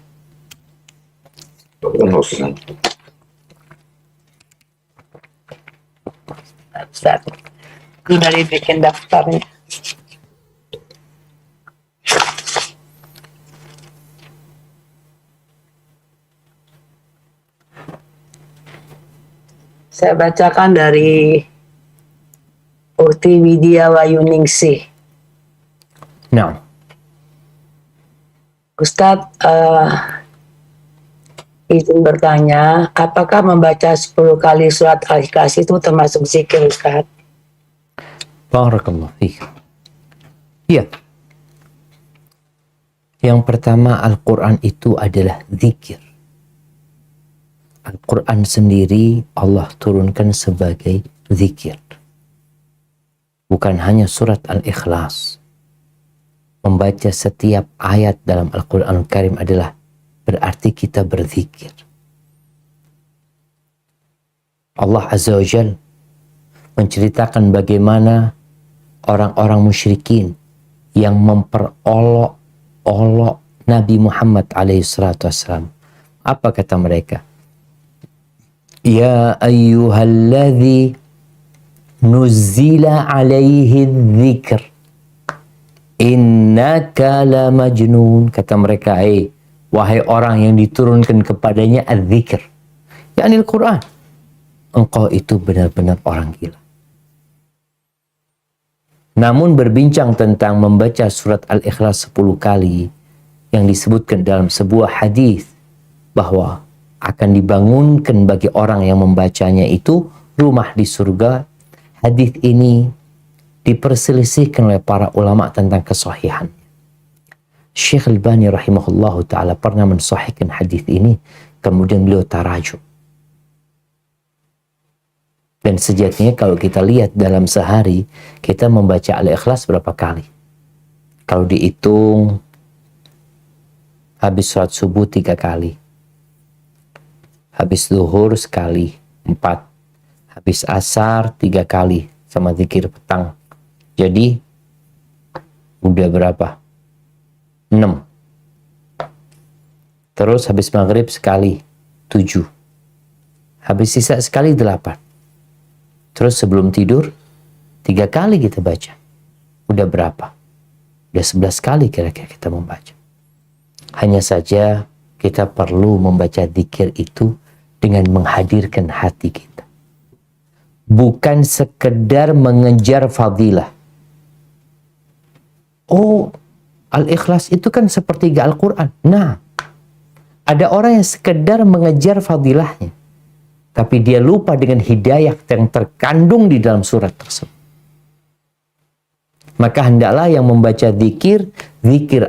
Ustaz, ini dari bikin daftarnya. Saya bacakan dari Ukti Widya Wayuningsih. Nah, Ustadz, izin bertanya, apakah membaca 10 kali surat Al-Ikhlas itu termasuk zikir, Ustadz? barakallahu fiik. Iya. Yang pertama, Al-Quran itu adalah zikir. Al-Quran sendiri Allah turunkan sebagai zikir. Bukan hanya surat Al-Ikhlas. Membaca setiap ayat dalam Al-Quran Al-Karim adalah berarti kita berzikir. Allah Azza wa Jal menceritakan bagaimana orang-orang musyrikin yang memperolok-olok Nabi Muhammad SAW. Apa kata mereka? Ya ayyuhalladzi nuzzila alaihi dzikr innaka la majnun. Kata mereka, wahai orang yang diturunkan kepadanya az-zikr, yakni Al-Quran, engkau itu benar-benar orang gila. Namun berbincang tentang membaca surat Al-Ikhlas 10 kali yang disebutkan dalam sebuah hadis bahwa akan dibangunkan bagi orang yang membacanya itu rumah di surga. Hadis ini diperselisihkan oleh para ulama tentang kesahihan. Syekh Al-Albani rahimahullahu ta'ala pernah mensahihkan hadis ini, kemudian beliau tarajuk. Dan sejatinya kalau kita lihat dalam sehari, kita membaca Al-Ikhlas berapa kali? Kalau dihitung, habis sholat subuh 3 kali. Habis zuhur sekali, 4. Habis asar 3 kali, sama zikir petang. Jadi, udah berapa? 6. Terus habis maghrib sekali, 7. Habis sisa sekali, 8. Terus sebelum tidur 3 kali kita baca. Udah berapa? Udah 11 kali kira-kira kita membaca. Hanya saja kita perlu membaca zikir itu dengan menghadirkan hati kita. Bukan sekedar mengejar fadilah. Oh, Al-Ikhlas itu kan sepertiga Al-Quran. Nah, Ada orang yang sekedar mengejar fadilahnya, tapi dia lupa dengan hidayah yang terkandung di dalam surat tersebut. Maka hendaklah yang membaca zikir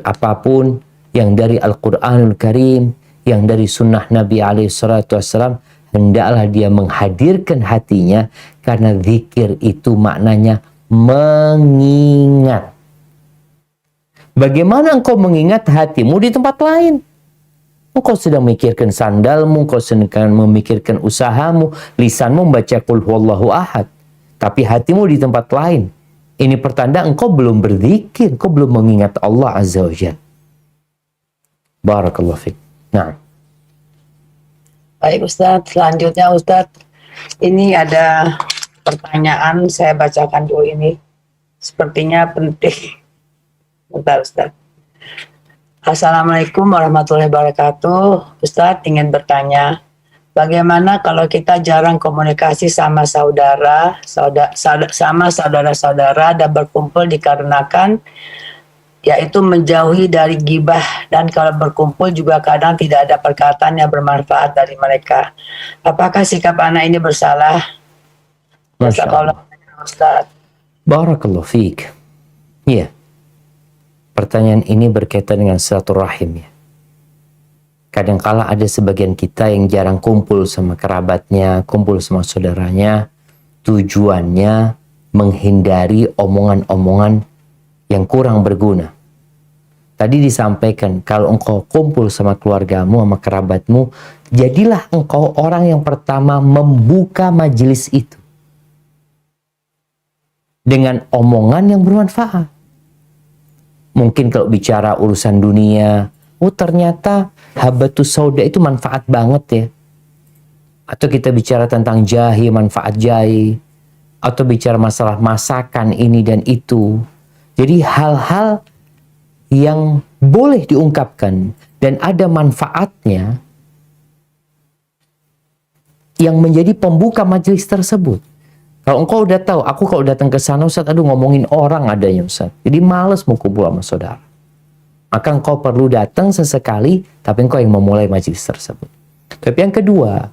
apapun, yang dari Al-Quranul Karim, yang dari sunnah Nabi SAW, hendaklah dia menghadirkan hatinya, karena zikir itu maknanya mengingat. Bagaimana engkau mengingat hatimu di tempat lain? Engkau sedang memikirkan sandalmu, engkau sedang memikirkan usahamu, lisanmu membaca qul huwallahu ahad, tapi hatimu di tempat lain. Ini pertanda engkau belum berzikir, engkau belum mengingat Allah Azza wa Jalla. Barakallahu fiik. Nah. Baik Ustadz, selanjutnya Ustadz, ini ada pertanyaan, saya bacakan dulu ini. Sepertinya penting. Bentar Ustadz. Assalamualaikum warahmatullahi wabarakatuh. Ustadz ingin bertanya, bagaimana kalau kita jarang komunikasi sama saudara-saudara dan berkumpul dikarenakan yaitu menjauhi dari gibah, dan kalau berkumpul juga kadang tidak ada perkataan yang bermanfaat dari mereka. Apakah sikap anak ini bersalah? Masya Allah. Ustadz. Barakallahu fiik. Iya. Pertanyaan ini berkaitan dengan silaturahim ya. Kadangkala ada sebagian kita yang jarang kumpul sama kerabatnya, kumpul sama saudaranya, tujuannya menghindari omongan-omongan yang kurang berguna. Tadi disampaikan, kalau engkau kumpul sama keluargamu, sama kerabatmu, jadilah engkau orang yang pertama membuka majelis itu dengan omongan yang bermanfaat. Mungkin kalau bicara urusan dunia, oh ternyata habatus sauda itu manfaat banget ya. Atau kita bicara tentang jahi, manfaat jahi. Atau bicara masalah masakan ini dan itu. Jadi hal-hal yang boleh diungkapkan dan ada manfaatnya yang menjadi pembuka majelis tersebut. Kalau engkau udah tahu, aku kalau datang ke sana Ustaz, aduh ngomongin orang adanya Ustaz. Jadi males mau kumpul sama saudara. Maka engkau perlu datang sesekali, tapi engkau yang memulai majelis tersebut. Tapi yang kedua,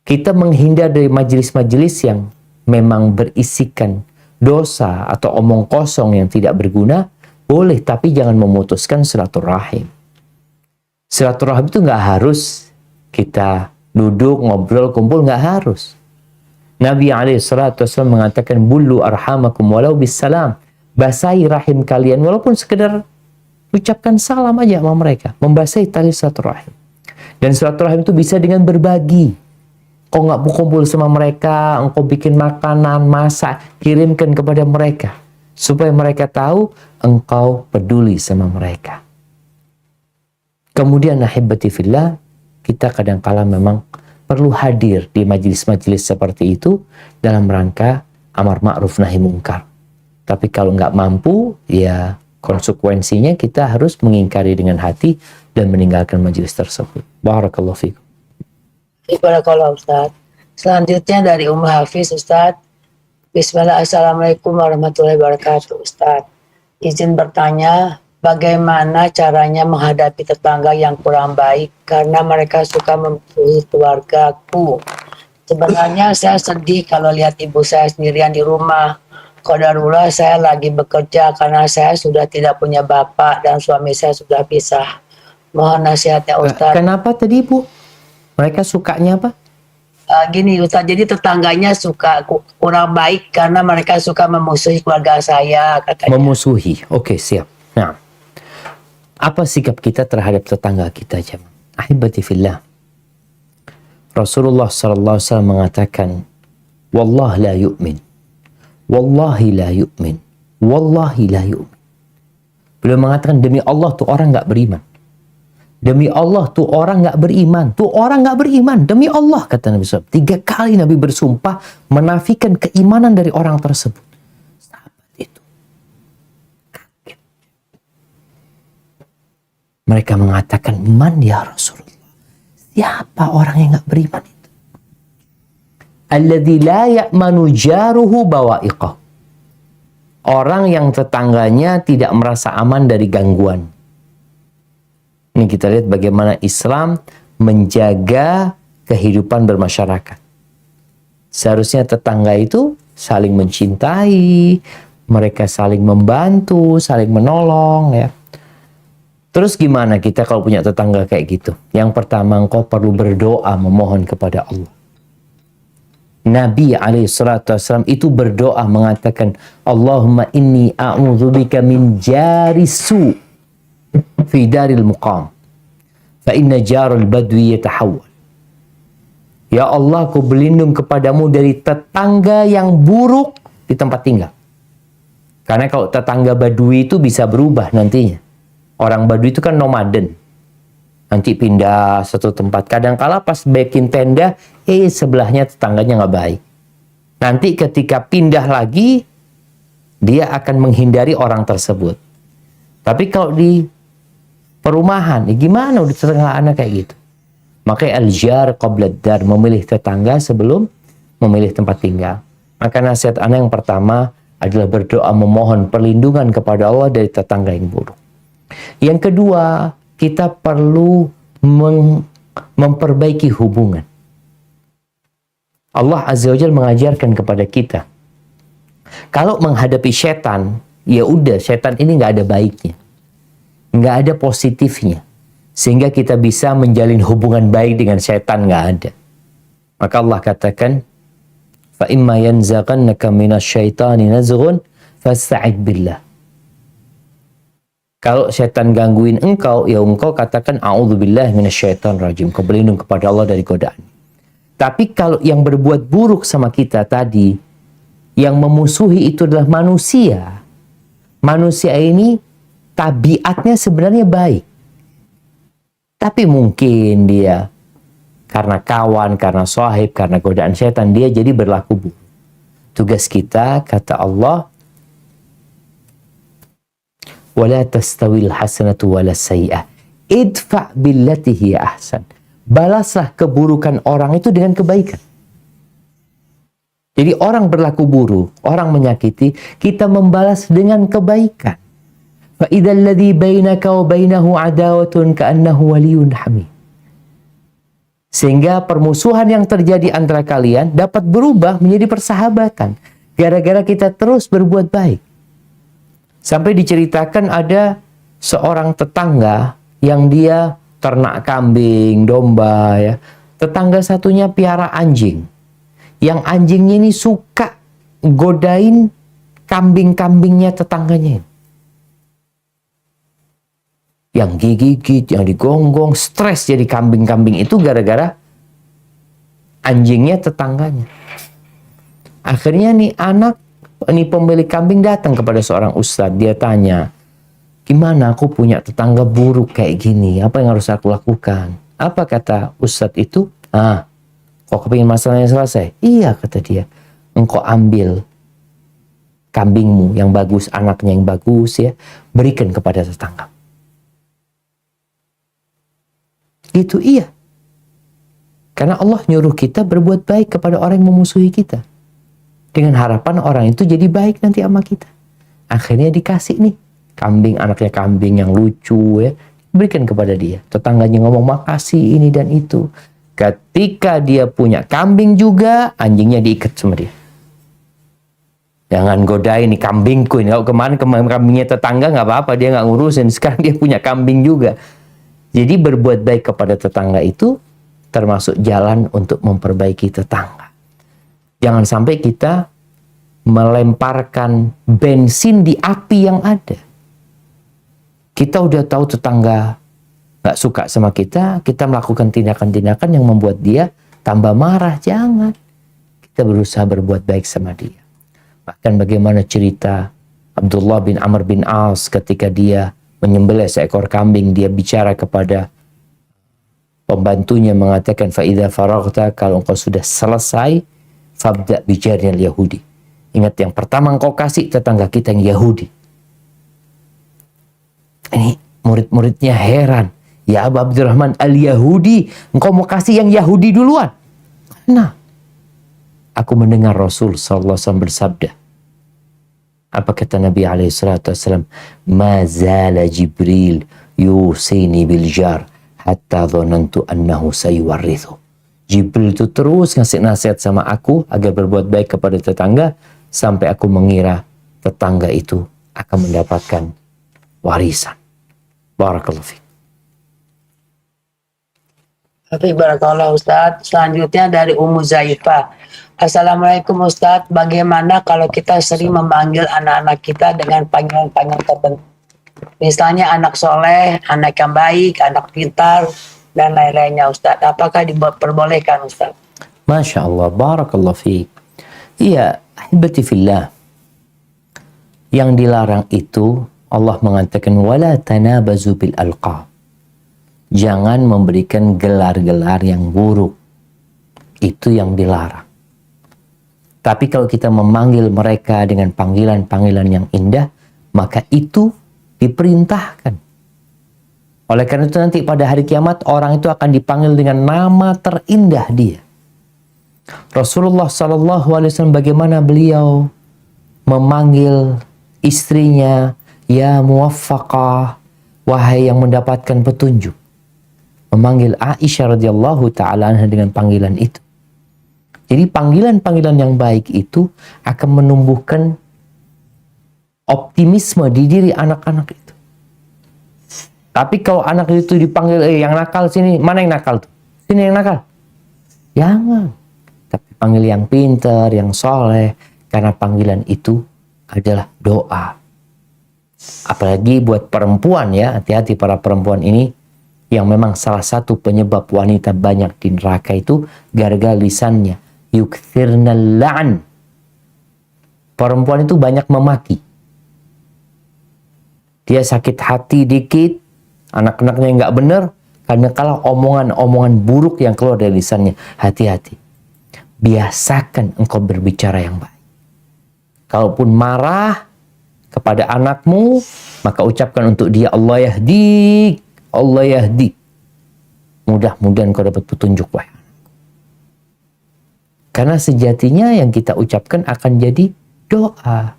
kita menghindar dari majelis-majelis yang memang berisikan dosa atau omong kosong yang tidak berguna, boleh, tapi jangan memutuskan silaturahim. Silaturahim itu nggak harus kita duduk, ngobrol, kumpul, nggak harus. Nabi SAW mengatakan, Bullu arhamakum walau bisalam. Basahi rahim kalian, walaupun sekedar ucapkan salam aja sama mereka. Membasahi tali silaturahim. Dan silaturahim itu bisa dengan berbagi. Kau nggak kumpul sama mereka, engkau bikin makanan, masak, kirimkan kepada mereka. Supaya mereka tahu engkau peduli sama mereka. Kemudian ahibati fillah, kita kadang-kala memang perlu hadir di majelis-majelis seperti itu dalam rangka amar ma'ruf nahi mungkar. Tapi kalau nggak mampu, ya konsekuensinya kita harus mengingkari dengan hati dan meninggalkan majelis tersebut. Barakallahu fiikum. Barakallahu Ustaz. Selanjutnya dari Ummu Hafiz Ustaz. Bismillah, assalamualaikum warahmatullahi wabarakatuh Ustaz. Izin bertanya, bagaimana caranya menghadapi tetangga yang kurang baik karena mereka suka memusuhi keluargaku. Sebenarnya saya sedih kalau lihat ibu saya sendirian di rumah. Qadarullah saya lagi bekerja karena saya sudah tidak punya bapak dan suami saya sudah pisah. Mohon nasihatnya Ustaz. Kenapa tadi Bu? Mereka sukanya apa? Gini Ustaz, jadi tetangganya suka kurang baik karena mereka suka memusuhi keluarga saya katanya. Memusuhi, oke siap. Nah, apa sikap kita terhadap tetangga kita jemaah? Ahibati fillah. Rasulullah SAW mengatakan, Wallah la yu'min. Wallahi la yu'min. Wallahi la yu'min. Beliau mengatakan, demi Allah tuh orang nggak beriman. Demi Allah tuh orang nggak beriman. Tuh orang nggak beriman. Demi Allah, kata Nabi SAW. 3 kali Nabi bersumpah menafikan keimanan dari orang tersebut. Sahabat itu kaget. Mereka mengatakan, man ya Rasulullah. Siapa orang yang nggak beriman itu? Alladzi la ya'manu jaruhu bawa'iqah. Orang yang tetangganya tidak merasa aman dari gangguan. Ini kita lihat bagaimana Islam menjaga kehidupan bermasyarakat. Seharusnya tetangga itu saling mencintai, mereka saling membantu, saling menolong ya. Terus gimana kita kalau punya tetangga kayak gitu? Yang pertama, engkau perlu berdoa memohon kepada Allah. Nabi SAW itu berdoa mengatakan, Allahumma inni a'udzubika min jari su' fi daril muqam fa inna jarul badwi yatahawwal. Ya Allah, aku berlindung kepadamu dari tetangga yang buruk di tempat tinggal. Karena kalau tetangga badui itu bisa berubah nantinya. Orang badui itu kan nomaden. Nanti pindah satu tempat. Kadang-kala pas bikin tenda, sebelahnya tetangganya nggak baik. Nanti ketika pindah lagi, dia akan menghindari orang tersebut. Tapi kalau di perumahan, gimana udah tetangga anak kayak gitu? Makanya al-jar qabla ad-dar, memilih tetangga sebelum memilih tempat tinggal. Maka nasihat anak yang pertama adalah berdoa memohon perlindungan kepada Allah dari tetangga yang buruk. Yang kedua, kita perlu memperbaiki hubungan. Allah Azza wa Jalla mengajarkan kepada kita, kalau menghadapi setan, ya udah, setan ini nggak ada baiknya, nggak ada positifnya. Sehingga kita bisa menjalin hubungan baik dengan setan, nggak ada. Maka Allah katakan, fa imma yanzaghannaka minasyaitani nazghun fasta'id billah. Kalau setan gangguin engkau, ya engkau katakan a'udzubillahi minasyaitonir rajim. Kau berlindung kepada Allah dari godaan. Tapi kalau yang berbuat buruk sama kita tadi, yang memusuhi itu adalah manusia. Manusia ini tabiatnya sebenarnya baik. Tapi mungkin dia karena kawan, karena sahib, karena godaan setan, dia jadi berlaku buruk. Tugas kita, kata Allah, wala tastawil hasanatu wala sayyi'ah idfa' billati hiya ahsan. Balaslah keburukan orang itu dengan kebaikan. Jadi orang berlaku buruk, orang menyakiti, kita membalas dengan kebaikan. Fa idzal ladzi bainaka wa bainahu adawatun ka'annahu waliyyun hamim. Sehingga permusuhan yang terjadi antara kalian dapat berubah menjadi persahabatan gara-gara kita terus berbuat baik. Sampai diceritakan ada seorang tetangga yang dia ternak kambing, domba ya. Tetangga satunya piara anjing. Yang anjingnya ini suka godain kambing-kambingnya tetangganya. Yang digigit, yang digonggong, stres jadi kambing-kambing itu gara-gara anjingnya tetangganya. Akhirnya nih pemilik kambing datang kepada seorang ustadz. Dia tanya, gimana aku punya tetangga buruk kayak gini? Apa yang harus aku lakukan? Apa kata ustadz itu? Kok kepingin masalahnya selesai? Iya, kata dia. Engkau ambil kambingmu yang bagus, anaknya yang bagus ya, berikan kepada tetangga. Itu iya. Karena Allah nyuruh kita berbuat baik kepada orang yang memusuhi kita. Dengan harapan orang itu jadi baik nanti sama kita. Akhirnya dikasih nih kambing, anaknya kambing yang lucu ya, berikan kepada dia. Tetangganya ngomong makasih ini dan itu. Ketika dia punya kambing juga, anjingnya diikat sama dia. Jangan godain nih kambingku ini. Kalau kemarin kambingnya tetangga nggak apa-apa, dia nggak ngurusin. Sekarang dia punya kambing juga. Jadi berbuat baik kepada tetangga itu termasuk jalan untuk memperbaiki tetangga. Jangan sampai kita melemparkan bensin di api yang ada. Kita udah tahu tetangga nggak suka sama kita melakukan tindakan-tindakan yang membuat dia tambah marah. Jangan. Kita berusaha berbuat baik sama dia. Bahkan bagaimana cerita Abdullah bin Amr bin As ketika dia menyembelih seekor kambing, dia bicara kepada pembantunya mengatakan, fa idza faraghta, kalau engkau sudah selesai, fabda bijaril Yahudi. Ingat, yang pertama engkau kasih tetangga kita yang Yahudi. Ini murid-muridnya heran. Ya Abu Abdurrahman al-Yahudi, engkau mau kasih yang Yahudi duluan? Nah, aku mendengar Rasul sallallahu alaihi wasallam bersabda. Apa kata Nabi alaihi salatu wasallam? Ma zala Jibril yusini bil jar hatta dhanantu annahu sayuwarrithu. Jibril itu terus ngasih nasihat sama aku agar berbuat baik kepada tetangga sampai aku mengira tetangga itu akan mendapatkan warisan. Barakallahu fiik. Tapi barakallah Ustadz. Selanjutnya dari Ummu Zaifah. Assalamualaikum Ustadz. Bagaimana kalau kita sering memanggil anak-anak kita dengan panggilan-panggilan tertentu? Misalnya anak soleh, anak yang baik, anak pintar, dan lain-lainnya Ustadz. Apakah diperbolehkan Ustadz? Masya Allah, barakallahu fiik. Iya, ahibati fillah. Yang dilarang itu Allah mengatakan wala tanabazu bil alqab. Jangan memberikan gelar-gelar yang buruk. Itu yang dilarang. Tapi kalau kita memanggil mereka dengan panggilan-panggilan yang indah, maka itu diperintahkan. Oleh karena itu nanti pada hari kiamat orang itu akan dipanggil dengan nama terindah dia. Rasulullah SAW bagaimana beliau memanggil istrinya, ya muwaffaqah, wahai yang mendapatkan petunjuk. Memanggil Aisyah radhiyallahu ta'ala anha dengan panggilan itu. Jadi panggilan-panggilan yang baik itu akan menumbuhkan optimisme di diri anak-anak itu. Tapi kalau anak itu dipanggil, yang nakal sini, mana yang nakal tuh? Sini yang nakal. Jangan. Tapi panggil yang pintar, yang soleh. Karena panggilan itu adalah doa. Apalagi buat perempuan ya, hati-hati para perempuan ini. Yang memang salah satu penyebab wanita banyak di neraka itu gara-gara lisannya. Yukthirnal la'an. Perempuan itu banyak memaki. Dia sakit hati dikit, anak-anaknya nggak benar, karena kalau omongan-omongan buruk yang keluar dari lisannya. Hati-hati. Biasakan engkau berbicara yang baik. Kalaupun marah kepada anakmu, maka ucapkan untuk dia Allah yahdi. Allah yahdi. Mudah-mudahan kau dapat petunjuk wahai anakku. Karena sejatinya yang kita ucapkan akan jadi doa.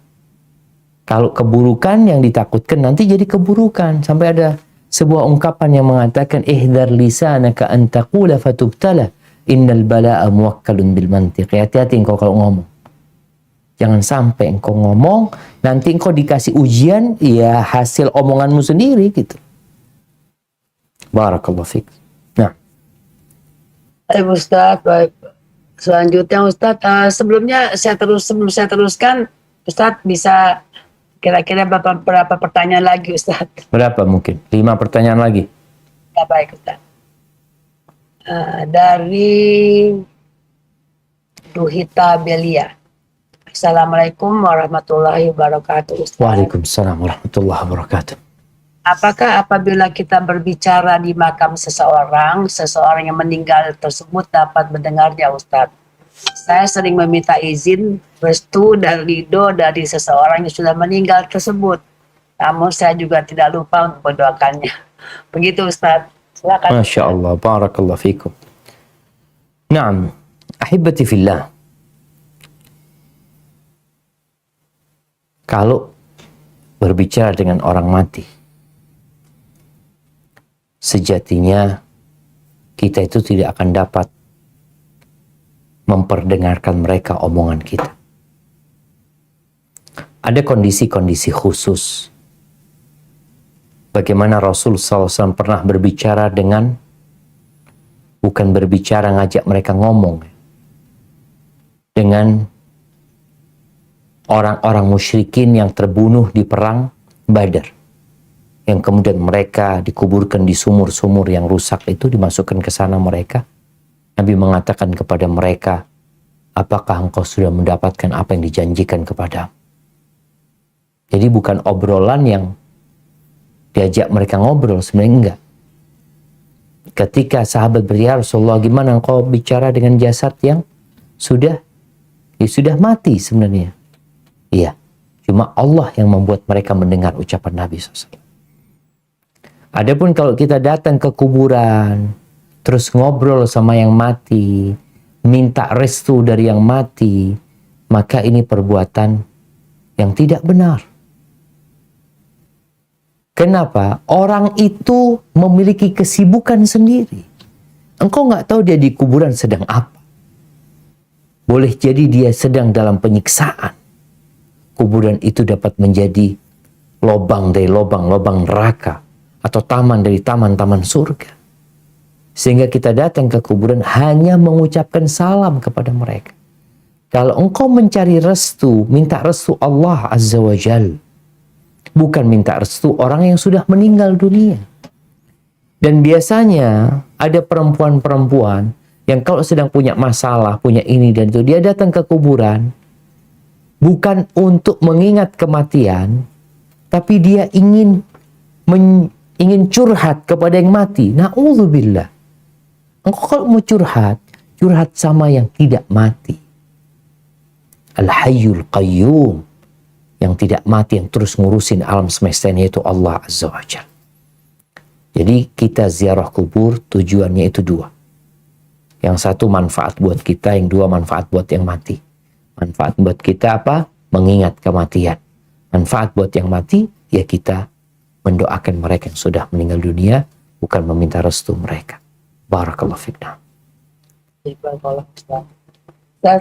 Kalau keburukan yang ditakutkan nanti jadi keburukan. Sampai ada sebuah ungkapan yang mengatakan ihdar lisanaka an taqula fatubtala innal bala'a muwakkalun bil mantiq. Hati-hati engkau kalau ngomong. Jangan sampai engkau ngomong nanti engkau dikasih ujian ya hasil omonganmu sendiri gitu. Barakallahu fiik. Nah. Baik Ustadz, baik. Selanjutnya Ustadz, sebelum saya teruskan, Ustadz bisa kira-kira berapa pertanyaan lagi Ustadz? Berapa mungkin? 5 pertanyaan lagi. Ya baik Ustadz. Dari Duhita Belia. Assalamualaikum warahmatullahi wabarakatuh Ustadz. Waalaikumsalam warahmatullahi wabarakatuh. Apakah apabila kita berbicara di makam seseorang yang meninggal tersebut dapat mendengarnya Ustadz? Saya sering meminta izin, restu, dan ridho dari seseorang yang sudah meninggal tersebut. Namun saya juga tidak lupa untuk mendoakannya. Begitu Ustadz. Silakan. Masya Allah. Barakallahu fikum. Naam. Ahibati fillah. Kalau berbicara dengan orang mati, sejatinya kita itu tidak akan dapat memperdengarkan mereka omongan kita. Ada kondisi-kondisi khusus. Bagaimana Rasul SAW pernah berbicara dengan, bukan berbicara ngajak mereka ngomong, dengan orang-orang musyrikin yang terbunuh di perang Badar. Yang kemudian mereka dikuburkan di sumur-sumur yang rusak itu, dimasukkan ke sana mereka. Nabi mengatakan kepada mereka, apakah engkau sudah mendapatkan apa yang dijanjikan kepadamu? Jadi bukan obrolan yang diajak mereka ngobrol, sebenarnya enggak. Ketika sahabat bertanya, Rasulullah, gimana engkau bicara dengan jasad yang sudah mati sebenarnya? Iya, cuma Allah yang membuat mereka mendengar ucapan Nabi SAW. Adapun kalau kita datang ke kuburan, terus ngobrol sama yang mati, minta restu dari yang mati, maka ini perbuatan yang tidak benar. Kenapa? Orang itu memiliki kesibukan sendiri. Engkau nggak tahu dia di kuburan sedang apa. Boleh jadi dia sedang dalam penyiksaan. Kuburan itu dapat menjadi lobang dari lobang-lobang neraka atau taman dari taman-taman surga. Sehingga kita datang ke kuburan hanya mengucapkan salam kepada mereka. Kalau engkau mencari restu, minta restu Allah Azza wa Jalla. Bukan minta restu orang yang sudah meninggal dunia. Dan biasanya ada perempuan-perempuan yang kalau sedang punya masalah, punya ini dan itu, dia datang ke kuburan bukan untuk mengingat kematian, tapi dia ingin curhat kepada yang mati. Na'udzubillah. Engkau kalau mau curhat, curhat sama yang tidak mati. Al-Hayyul Qayyum, yang tidak mati, yang terus ngurusin alam semesta ini, yaitu Allah Azza wa Jalla. Jadi kita ziarah kubur tujuannya itu dua. Yang satu manfaat buat kita, yang dua manfaat buat yang mati. Manfaat buat kita apa? Mengingat kematian. Manfaat buat yang mati, ya kita mendoakan mereka yang sudah meninggal dunia, bukan meminta restu mereka. Barakallahu fiqna. Ustaz,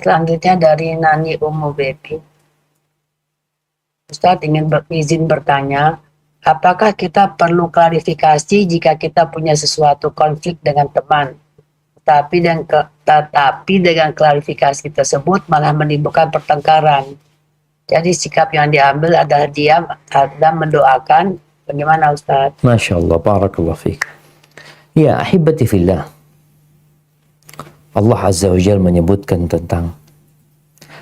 selanjutnya dari Nani Ummu Bebi. Ustaz ingin izin bertanya, apakah kita perlu klarifikasi jika kita punya sesuatu konflik dengan teman, tetapi dengan klarifikasi tersebut malah menimbulkan pertengkaran? Jadi sikap yang diambil adalah diam dan mendoakan. Bagaimana Ustaz? Masya Allah, barakallahu fiqh. Ya, ahibati fillah. Allah Azza wa Jalla menyebutkan tentang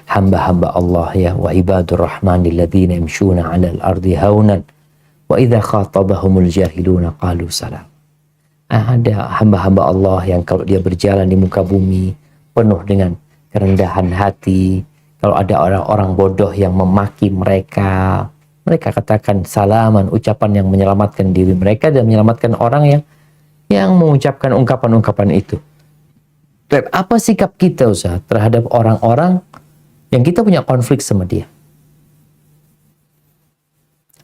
hamba-hamba Allah, ya, wa ibadur rahmanil ladzina yamshuna 'alal ardi haunan wa idza khatabahumul jahiluna qalu salam. Ada hamba-hamba Allah yang kalau dia berjalan di muka bumi penuh dengan kerendahan hati. Kalau ada orang-orang bodoh yang memaki mereka, mereka katakan salaman, ucapan yang menyelamatkan diri mereka dan menyelamatkan orang yang mengucapkan ungkapan-ungkapan itu. Dan apa sikap kita, Ustaz, terhadap orang-orang yang kita punya konflik sama dia?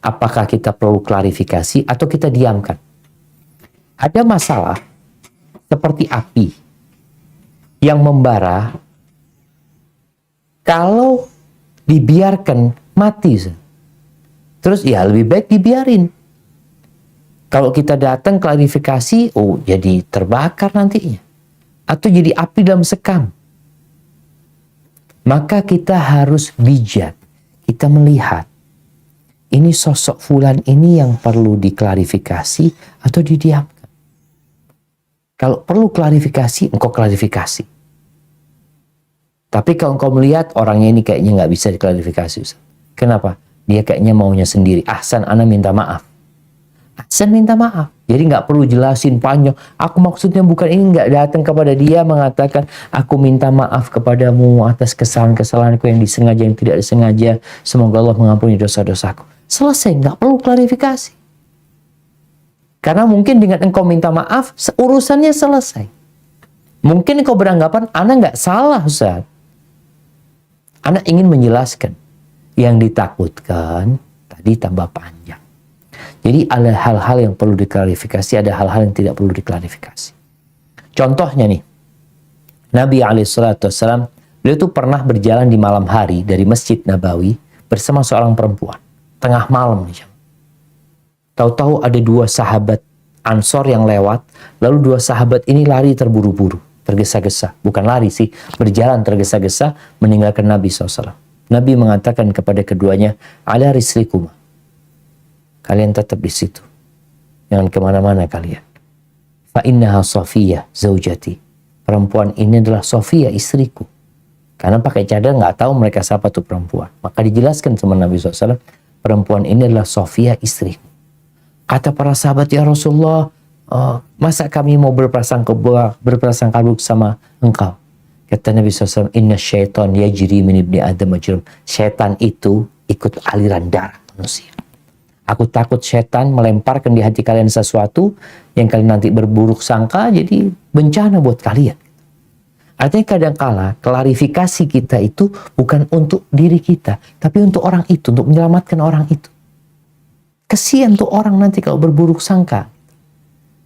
Apakah kita perlu klarifikasi atau kita diamkan? Ada masalah seperti api yang membara, kalau dibiarkan mati, Ustaz. Terus ya lebih baik dibiarin. Kalau kita datang klarifikasi, oh jadi terbakar nantinya. Atau jadi api dalam sekam. Maka kita harus bijak. Kita melihat, ini sosok fulan ini yang perlu diklarifikasi atau didiamkan. Kalau perlu klarifikasi, engkau klarifikasi. Tapi kalau engkau melihat orangnya ini kayaknya nggak bisa diklarifikasi, Ustaz. Kenapa? Dia kayaknya maunya sendiri. Ahsan, ana minta maaf. Ahsan minta maaf. Jadi nggak perlu jelasin panjang. Aku maksudnya bukan ini, nggak datang kepada dia mengatakan aku minta maaf kepadamu atas kesalahan-kesalahanku yang disengaja, yang tidak disengaja. Semoga Allah mengampuni dosa-dosaku. Selesai, nggak perlu klarifikasi. Karena mungkin dengan engkau minta maaf, urusannya selesai. Mungkin engkau beranggapan, ana nggak salah, Ustaz. Ana ingin menjelaskan. Yang ditakutkan tadi tambah panjang. Jadi ada hal-hal yang perlu diklarifikasi, ada hal-hal yang tidak perlu diklarifikasi. Contohnya nih, Nabi SAW, beliau itu pernah berjalan di malam hari dari Masjid Nabawi bersama seorang perempuan. Tengah malam nih. Tahu-tahu ada dua sahabat Ansor yang lewat, lalu dua sahabat ini lari terburu-buru, tergesa-gesa. Bukan lari sih, berjalan tergesa-gesa meninggalkan Nabi SAW. Nabi mengatakan kepada keduanya, ala rislikuma. Kalian tetap di situ. Jangan kemana-mana kalian. Fa innaha Safiyah zaujati. Perempuan ini adalah Safiyah, istriku. Karena pakai cadar nggak tahu mereka siapa tuh perempuan. Maka dijelaskan sama Nabi SAW, perempuan ini adalah Safiyah, istriku. Kata para sahabat, ya Rasulullah, masa kami mau berprasangka buruk sama engkau? Kata Nabi SAW, inna syaitan yajri min ibni Adam majrum. Syaitan itu ikut aliran darah manusia. Aku takut syaitan melemparkan di hati kalian sesuatu yang kalian nanti berburuk sangka, jadi bencana buat kalian. Artinya kadangkala klarifikasi kita itu bukan untuk diri kita, tapi untuk orang itu, untuk menyelamatkan orang itu. Kesian tuh orang nanti kalau berburuk sangka.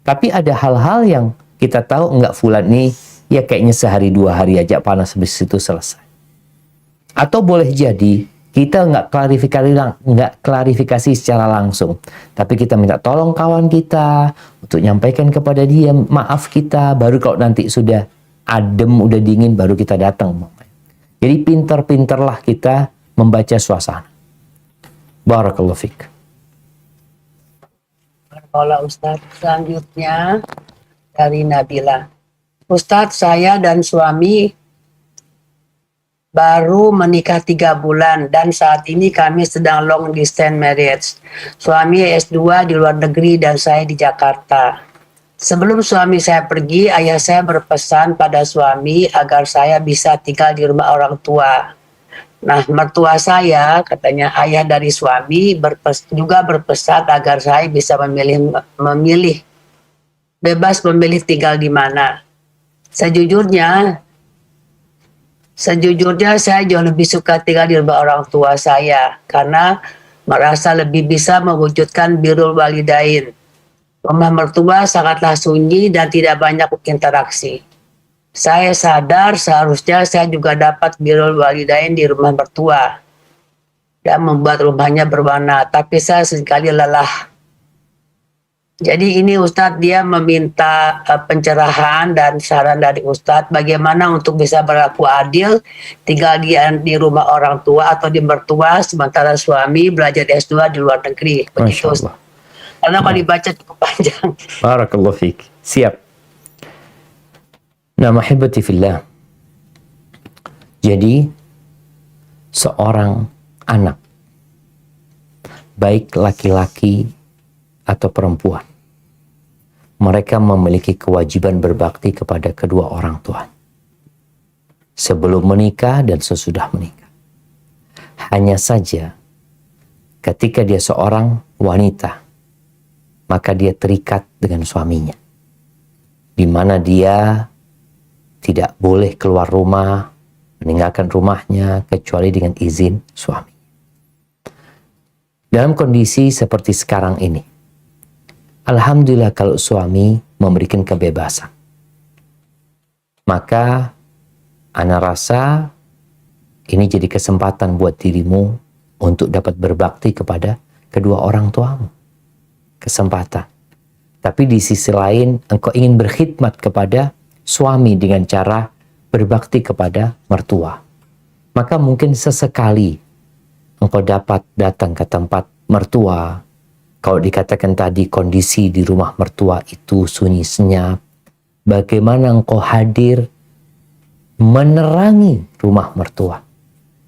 Tapi ada hal-hal yang kita tahu enggak, fulan nih ya kayaknya sehari 2 hari aja panas, habis itu selesai. Atau boleh jadi kita nggak klarifikasi secara langsung, tapi kita minta tolong kawan kita untuk nyampaikan kepada dia maaf kita, baru kalau nanti sudah adem, udah dingin, baru kita datang. Jadi pinter-pinterlah kita membaca suasana. Barakallahu fiik. Kalau Ustadz, selanjutnya dari Nabila. Ustadz, saya dan suami baru menikah 3 bulan dan saat ini kami sedang long distance marriage. Suami S2 di luar negeri dan saya di Jakarta. Sebelum suami saya pergi, ayah saya berpesan pada suami agar saya bisa tinggal di rumah orang tua. Nah, mertua saya, katanya ayah dari suami, juga berpesan agar saya bisa memilih, bebas memilih tinggal di mana. Sejujurnya saya jauh lebih suka tinggal di rumah orang tua saya karena merasa lebih bisa mewujudkan birrul walidain. Rumah mertua sangatlah sunyi dan tidak banyak interaksi. Saya sadar seharusnya saya juga dapat birrul walidain di rumah mertua dan membuat rumahnya berwarna, tapi saya sesekali lelah. Jadi ini Ustadz, dia meminta pencerahan dan saran dari Ustadz bagaimana untuk bisa berlaku adil tinggal di rumah orang tua atau di mertua sementara suami belajar S2 di luar negeri. Begitu. Masya Allah. Karena kalau dibaca cukup panjang. Barakallahu fiik. Siap. Nah, mahibati fillah. Jadi, seorang anak, baik laki-laki atau perempuan, mereka memiliki kewajiban berbakti kepada kedua orang tua. Sebelum menikah dan sesudah menikah. Hanya saja, ketika dia seorang wanita, maka dia terikat dengan suaminya. Di mana dia tidak boleh keluar rumah, meninggalkan rumahnya, kecuali dengan izin suami. Dalam kondisi seperti sekarang ini, alhamdulillah kalau suami memberikan kebebasan. Maka, ana rasa ini jadi kesempatan buat dirimu untuk dapat berbakti kepada kedua orang tuamu. Kesempatan. Tapi di sisi lain, engkau ingin berkhidmat kepada suami dengan cara berbakti kepada mertua. Maka mungkin sesekali engkau dapat datang ke tempat mertua. Kalau dikatakan tadi kondisi di rumah mertua itu sunyi senyap, bagaimana engkau hadir menerangi rumah mertua.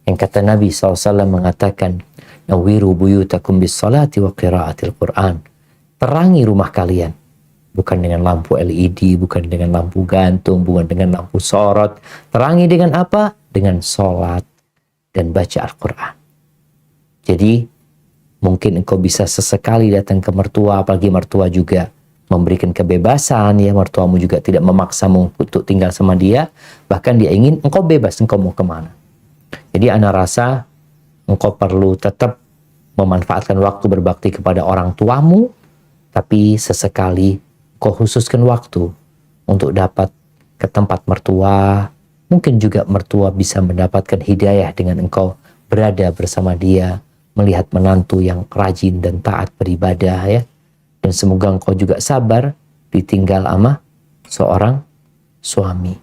Yang kata Nabi SAW mengatakan, Nawiru buyutakum bis salati wa qiraatil Qur'an. Terangi rumah kalian. Bukan dengan lampu LED, bukan dengan lampu gantung, bukan dengan lampu sorot. Terangi dengan apa? Dengan sholat dan baca Al-Quran. Jadi, mungkin engkau bisa sesekali datang ke mertua, apalagi mertua juga memberikan kebebasan, ya, mertuamu juga tidak memaksamu untuk tinggal sama dia, bahkan dia ingin engkau bebas, engkau mau kemana. Jadi ana rasa engkau perlu tetap memanfaatkan waktu berbakti kepada orang tuamu, tapi sesekali engkau khususkan waktu untuk dapat ke tempat mertua. Mungkin juga mertua bisa mendapatkan hidayah dengan engkau berada bersama dia, melihat menantu yang rajin dan taat beribadah, ya. Dan semoga engkau juga sabar ditinggal ama seorang suami.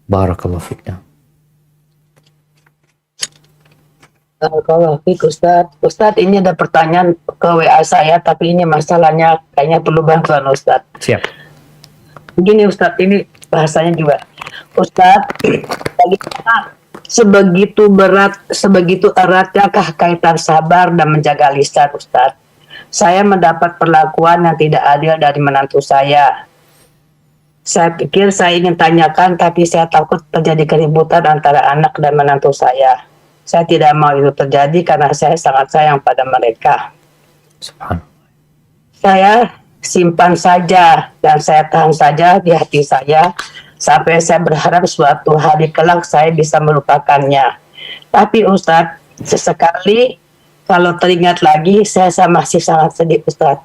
Barakallahu fiik. Barakallahu fiik Ustadz. Ustadz, ini ada pertanyaan ke WA saya, tapi ini masalahnya kayaknya perlu bantuan Ustadz. Siap. Begini Ustadz, ini bahasanya juga. Ustadz, bagaimana sebegitu eratkah kaitan sabar dan menjaga lisan Ustadz? Saya mendapat perlakuan yang tidak adil dari menantu saya. Saya pikir saya ingin tanyakan, tapi saya takut terjadi keributan antara anak dan menantu saya. Saya tidak mau itu terjadi karena saya sangat sayang pada mereka. Subhanallah. Saya simpan saja dan saya tahan saja di hati saya sampai saya berharap suatu hari kelak saya bisa melupakannya. Tapi Ustadz, sesekali kalau teringat lagi, saya masih sangat sedih, Ustadz.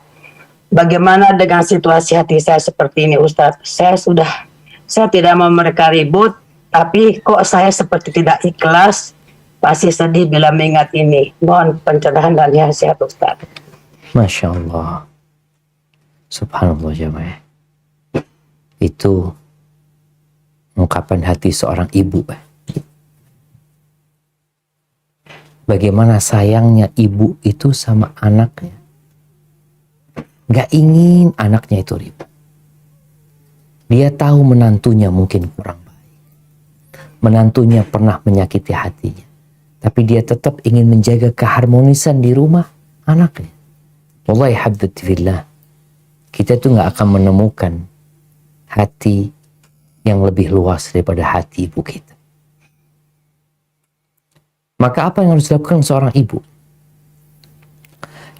Bagaimana dengan situasi hati saya seperti ini, Ustadz? Saya tidak mau mereka ribut, tapi kok saya seperti tidak ikhlas, pasti sedih bila mengingat ini. Mohon pencerahan dan nasihat, Ustadz. Masya Allah. Subhanallah jamaah. Itu ungkapan hati seorang ibu. Bagaimana sayangnya ibu itu sama anaknya. Gak ingin anaknya itu ribut. Dia tahu menantunya mungkin kurang baik. Menantunya pernah menyakiti hatinya. Tapi dia tetap ingin menjaga keharmonisan di rumah anaknya. Wallahi habbati fillah. Kita tuh gak akan menemukan hati yang lebih luas daripada hati ibu kita. Maka apa yang harus dilakukan seorang ibu?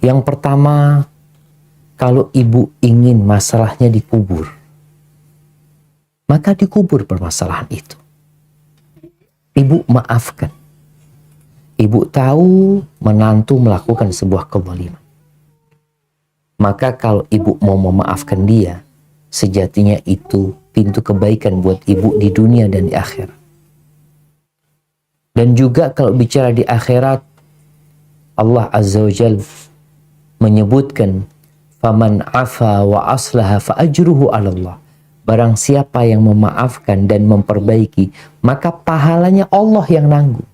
Yang pertama, kalau ibu ingin masalahnya dikubur, maka dikubur permasalahan itu. Ibu maafkan. Ibu tahu menantu melakukan sebuah kezaliman. Maka kalau ibu mau memaafkan dia, sejatinya itu pintu kebaikan buat ibu di dunia dan di akhirat. Dan juga kalau bicara di akhirat, Allah Azza wa Jalla menyebutkan, "Faman afa wa aslaha fa ajruhu 'ala Allah." Barang siapa yang memaafkan dan memperbaiki, maka pahalanya Allah yang nanggung.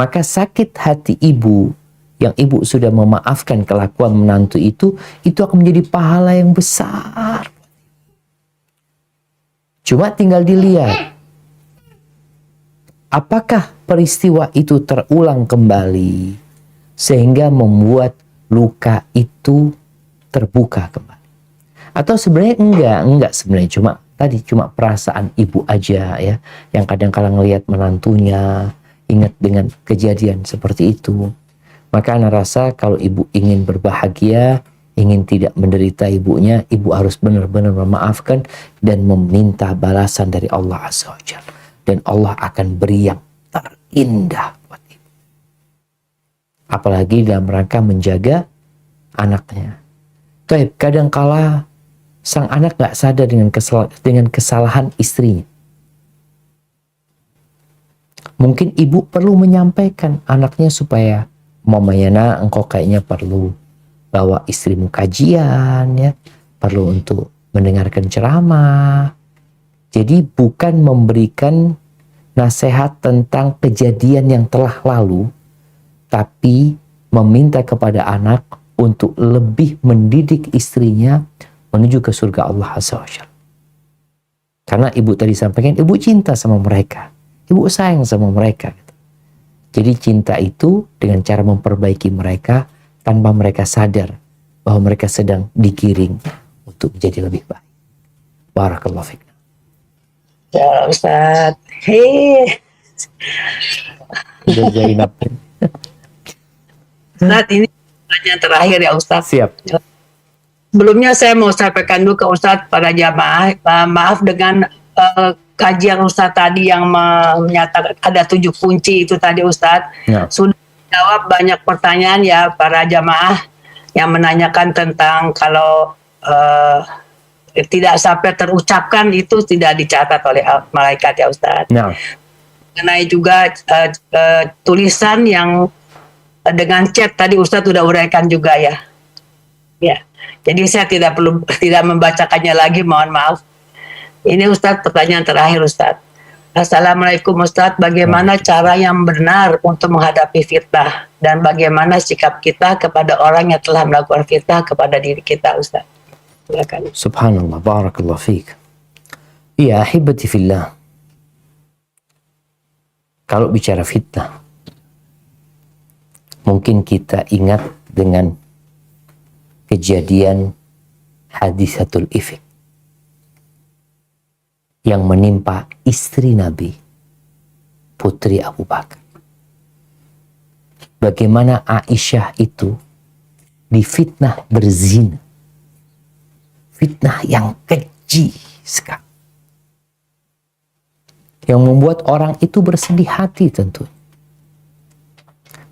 Maka sakit hati ibu yang ibu sudah memaafkan kelakuan menantu itu akan menjadi pahala yang besar. Cuma tinggal dilihat, apakah peristiwa itu terulang kembali sehingga membuat luka itu terbuka kembali? Atau sebenarnya enggak sebenarnya cuma perasaan ibu aja ya, yang kadang-kala ngelihat menantunya ingat dengan kejadian seperti itu. Maka ana rasa kalau ibu ingin berbahagia, ingin tidak menderita ibunya, ibu harus benar-benar memaafkan dan meminta balasan dari Allah Azza wa Jalla. Dan Allah akan beri yang terindah buat ibu. Apalagi dalam rangka menjaga anaknya. Taib, kadangkala sang anak gak sadar dengan kesalahan istrinya. Mungkin ibu perlu menyampaikan anaknya supaya, "Mamanya nak, engkau kayaknya perlu bawa istrimu kajian ya, perlu untuk mendengarkan ceramah." Jadi bukan memberikan nasihat tentang kejadian yang telah lalu, tapi meminta kepada anak untuk lebih mendidik istrinya menuju ke surga Allah Azza wa Jalla. Karena ibu tadi sampaikan, ibu cinta sama mereka, ibu sayang sama mereka. Jadi cinta itu dengan cara memperbaiki mereka tanpa mereka sadar bahwa mereka sedang digiring untuk menjadi lebih baik. Barakallahu fiik. Ya Ustadz. Hei. Udah Zainab. Ustadz, ini pertanyaan terakhir ya Ustadz. Siap. Sebelumnya saya mau sampaikan dulu ke Ustadz pada jamaah, maaf dengan kajian Ustadz tadi yang menyatakan ada 7 kunci itu tadi Ustadz. Ya. Sudah jawab banyak pertanyaan ya para jamaah yang menanyakan tentang kalau tidak sampai terucapkan itu tidak dicatat oleh malaikat ya Ustadz. Nah. Mengenai juga tulisan yang dengan chat tadi Ustadz sudah uraikan juga ya. Ya. Jadi saya tidak membacakannya lagi, mohon maaf. Ini Ustadz pertanyaan terakhir Ustadz. Assalamualaikum Ustadz, bagaimana cara yang benar untuk menghadapi fitnah dan bagaimana sikap kita kepada orang yang telah melakukan fitnah kepada diri kita Ustadz? Silakan. Subhanallah, barakallahu fiik. Ya, ahibati fillah. Kalau bicara fitnah, mungkin kita ingat dengan kejadian hadisatul ifk yang menimpa istri Nabi, putri Abu Bakar. Bagaimana Aisyah itu difitnah berzina. Fitnah yang keji sekali. Yang membuat orang itu bersedih hati tentunya.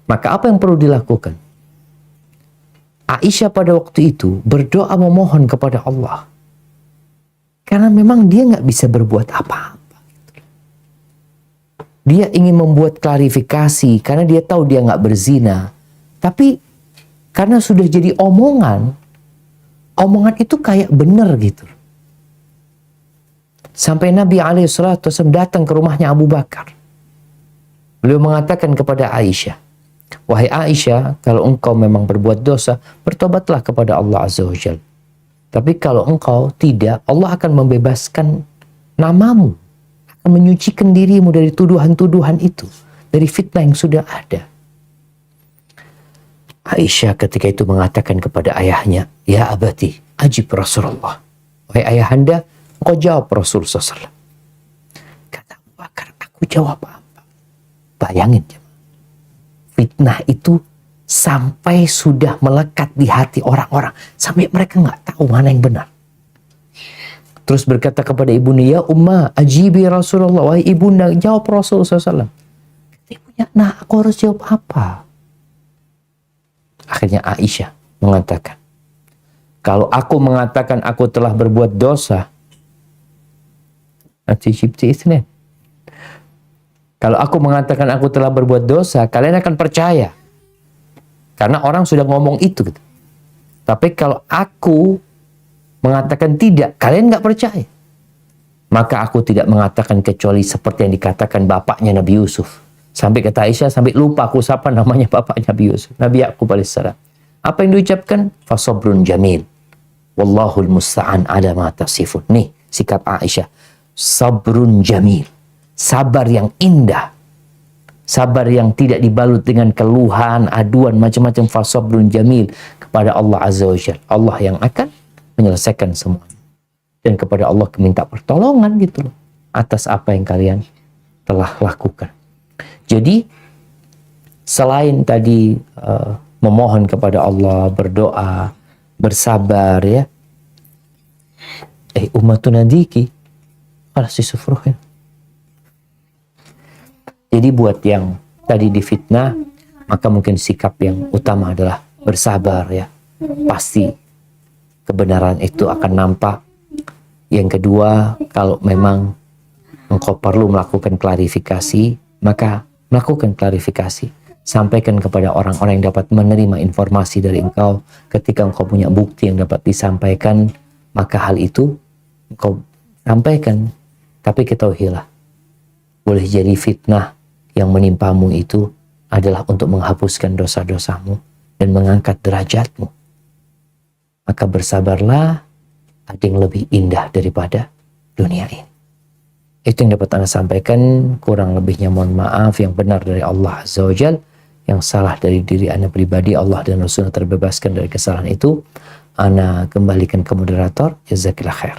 Maka apa yang perlu dilakukan? Aisyah pada waktu itu berdoa memohon kepada Allah. Karena memang dia nggak bisa berbuat apa-apa. Dia ingin membuat klarifikasi karena dia tahu dia nggak berzina. Tapi karena sudah jadi omongan itu kayak benar gitu. Sampai Nabi SAW datang ke rumahnya Abu Bakar. Beliau mengatakan kepada Aisyah, wahai Aisyah, kalau engkau memang berbuat dosa, bertobatlah kepada Allah Azza wa Jalla. Tapi kalau engkau tidak, Allah akan membebaskan namamu, akan menyucikan dirimu dari tuduhan-tuduhan itu, dari fitnah yang sudah ada. Aisyah ketika itu mengatakan kepada ayahnya, ya abati, ajib Rasulullah. Wahai ayahanda, engkau jawab Rasulullah SAW. Kata Abu Bakar, aku jawab apa? Bayangin, fitnah itu sampai sudah melekat di hati orang-orang. Sampai mereka nggak tahu mana yang benar. Terus berkata kepada ibunda, ya Umma, ajibi Rasulullah. Wahai ibunda, jawab Rasulullah SAW. Ibunya, nah aku harus jawab apa? Akhirnya Aisyah mengatakan, kalau aku mengatakan aku telah berbuat dosa, nanti cipti isnin. Kalau aku mengatakan aku telah berbuat dosa, kalian akan percaya. Karena orang sudah ngomong itu. Gitu. Tapi kalau aku mengatakan tidak, kalian nggak percaya. Maka aku tidak mengatakan kecuali seperti yang dikatakan bapaknya Nabi Yusuf. Sampai kata Aisyah, sampai lupa aku siapa namanya bapaknya Nabi Yusuf. Nabi Ya'qub alaihissalam. Apa yang diucapkan? Fasobrun jamil. Wallahul musta'an ala ma tasifun. Nih sikap Aisyah. Sabrun jamil. Sabar yang indah. Sabar yang tidak dibalut dengan keluhan, aduan, macam-macam. Fasobrun jamil. Kepada Allah Azza wa Jalla. Allah yang akan menyelesaikan semuanya. Dan kepada Allah minta pertolongan gitu loh. Atas apa yang kalian telah lakukan. Jadi selain tadi memohon kepada Allah, berdoa, bersabar ya. Ummatun nadiki ala sisufruhin. Jadi buat yang tadi difitnah, maka mungkin sikap yang utama adalah bersabar ya. Pasti kebenaran itu akan nampak. Yang kedua, kalau memang engkau perlu melakukan klarifikasi, maka melakukan klarifikasi. Sampaikan kepada orang-orang yang dapat menerima informasi dari engkau. Ketika engkau punya bukti yang dapat disampaikan, maka hal itu engkau sampaikan. Tapi ketahuilah, boleh jadi fitnah yang menimpamu itu adalah untuk menghapuskan dosa-dosamu dan mengangkat derajatmu. Maka bersabarlah, ada yang lebih indah daripada dunia ini. Itu yang dapat Anda sampaikan. Kurang lebihnya mohon maaf. Yang benar dari Allah Azza wa Jal. Yang salah dari diri Anda pribadi, Allah dan Rasulullah terbebaskan dari kesalahan itu. Anda kembalikan ke moderator. Jazakillah khair.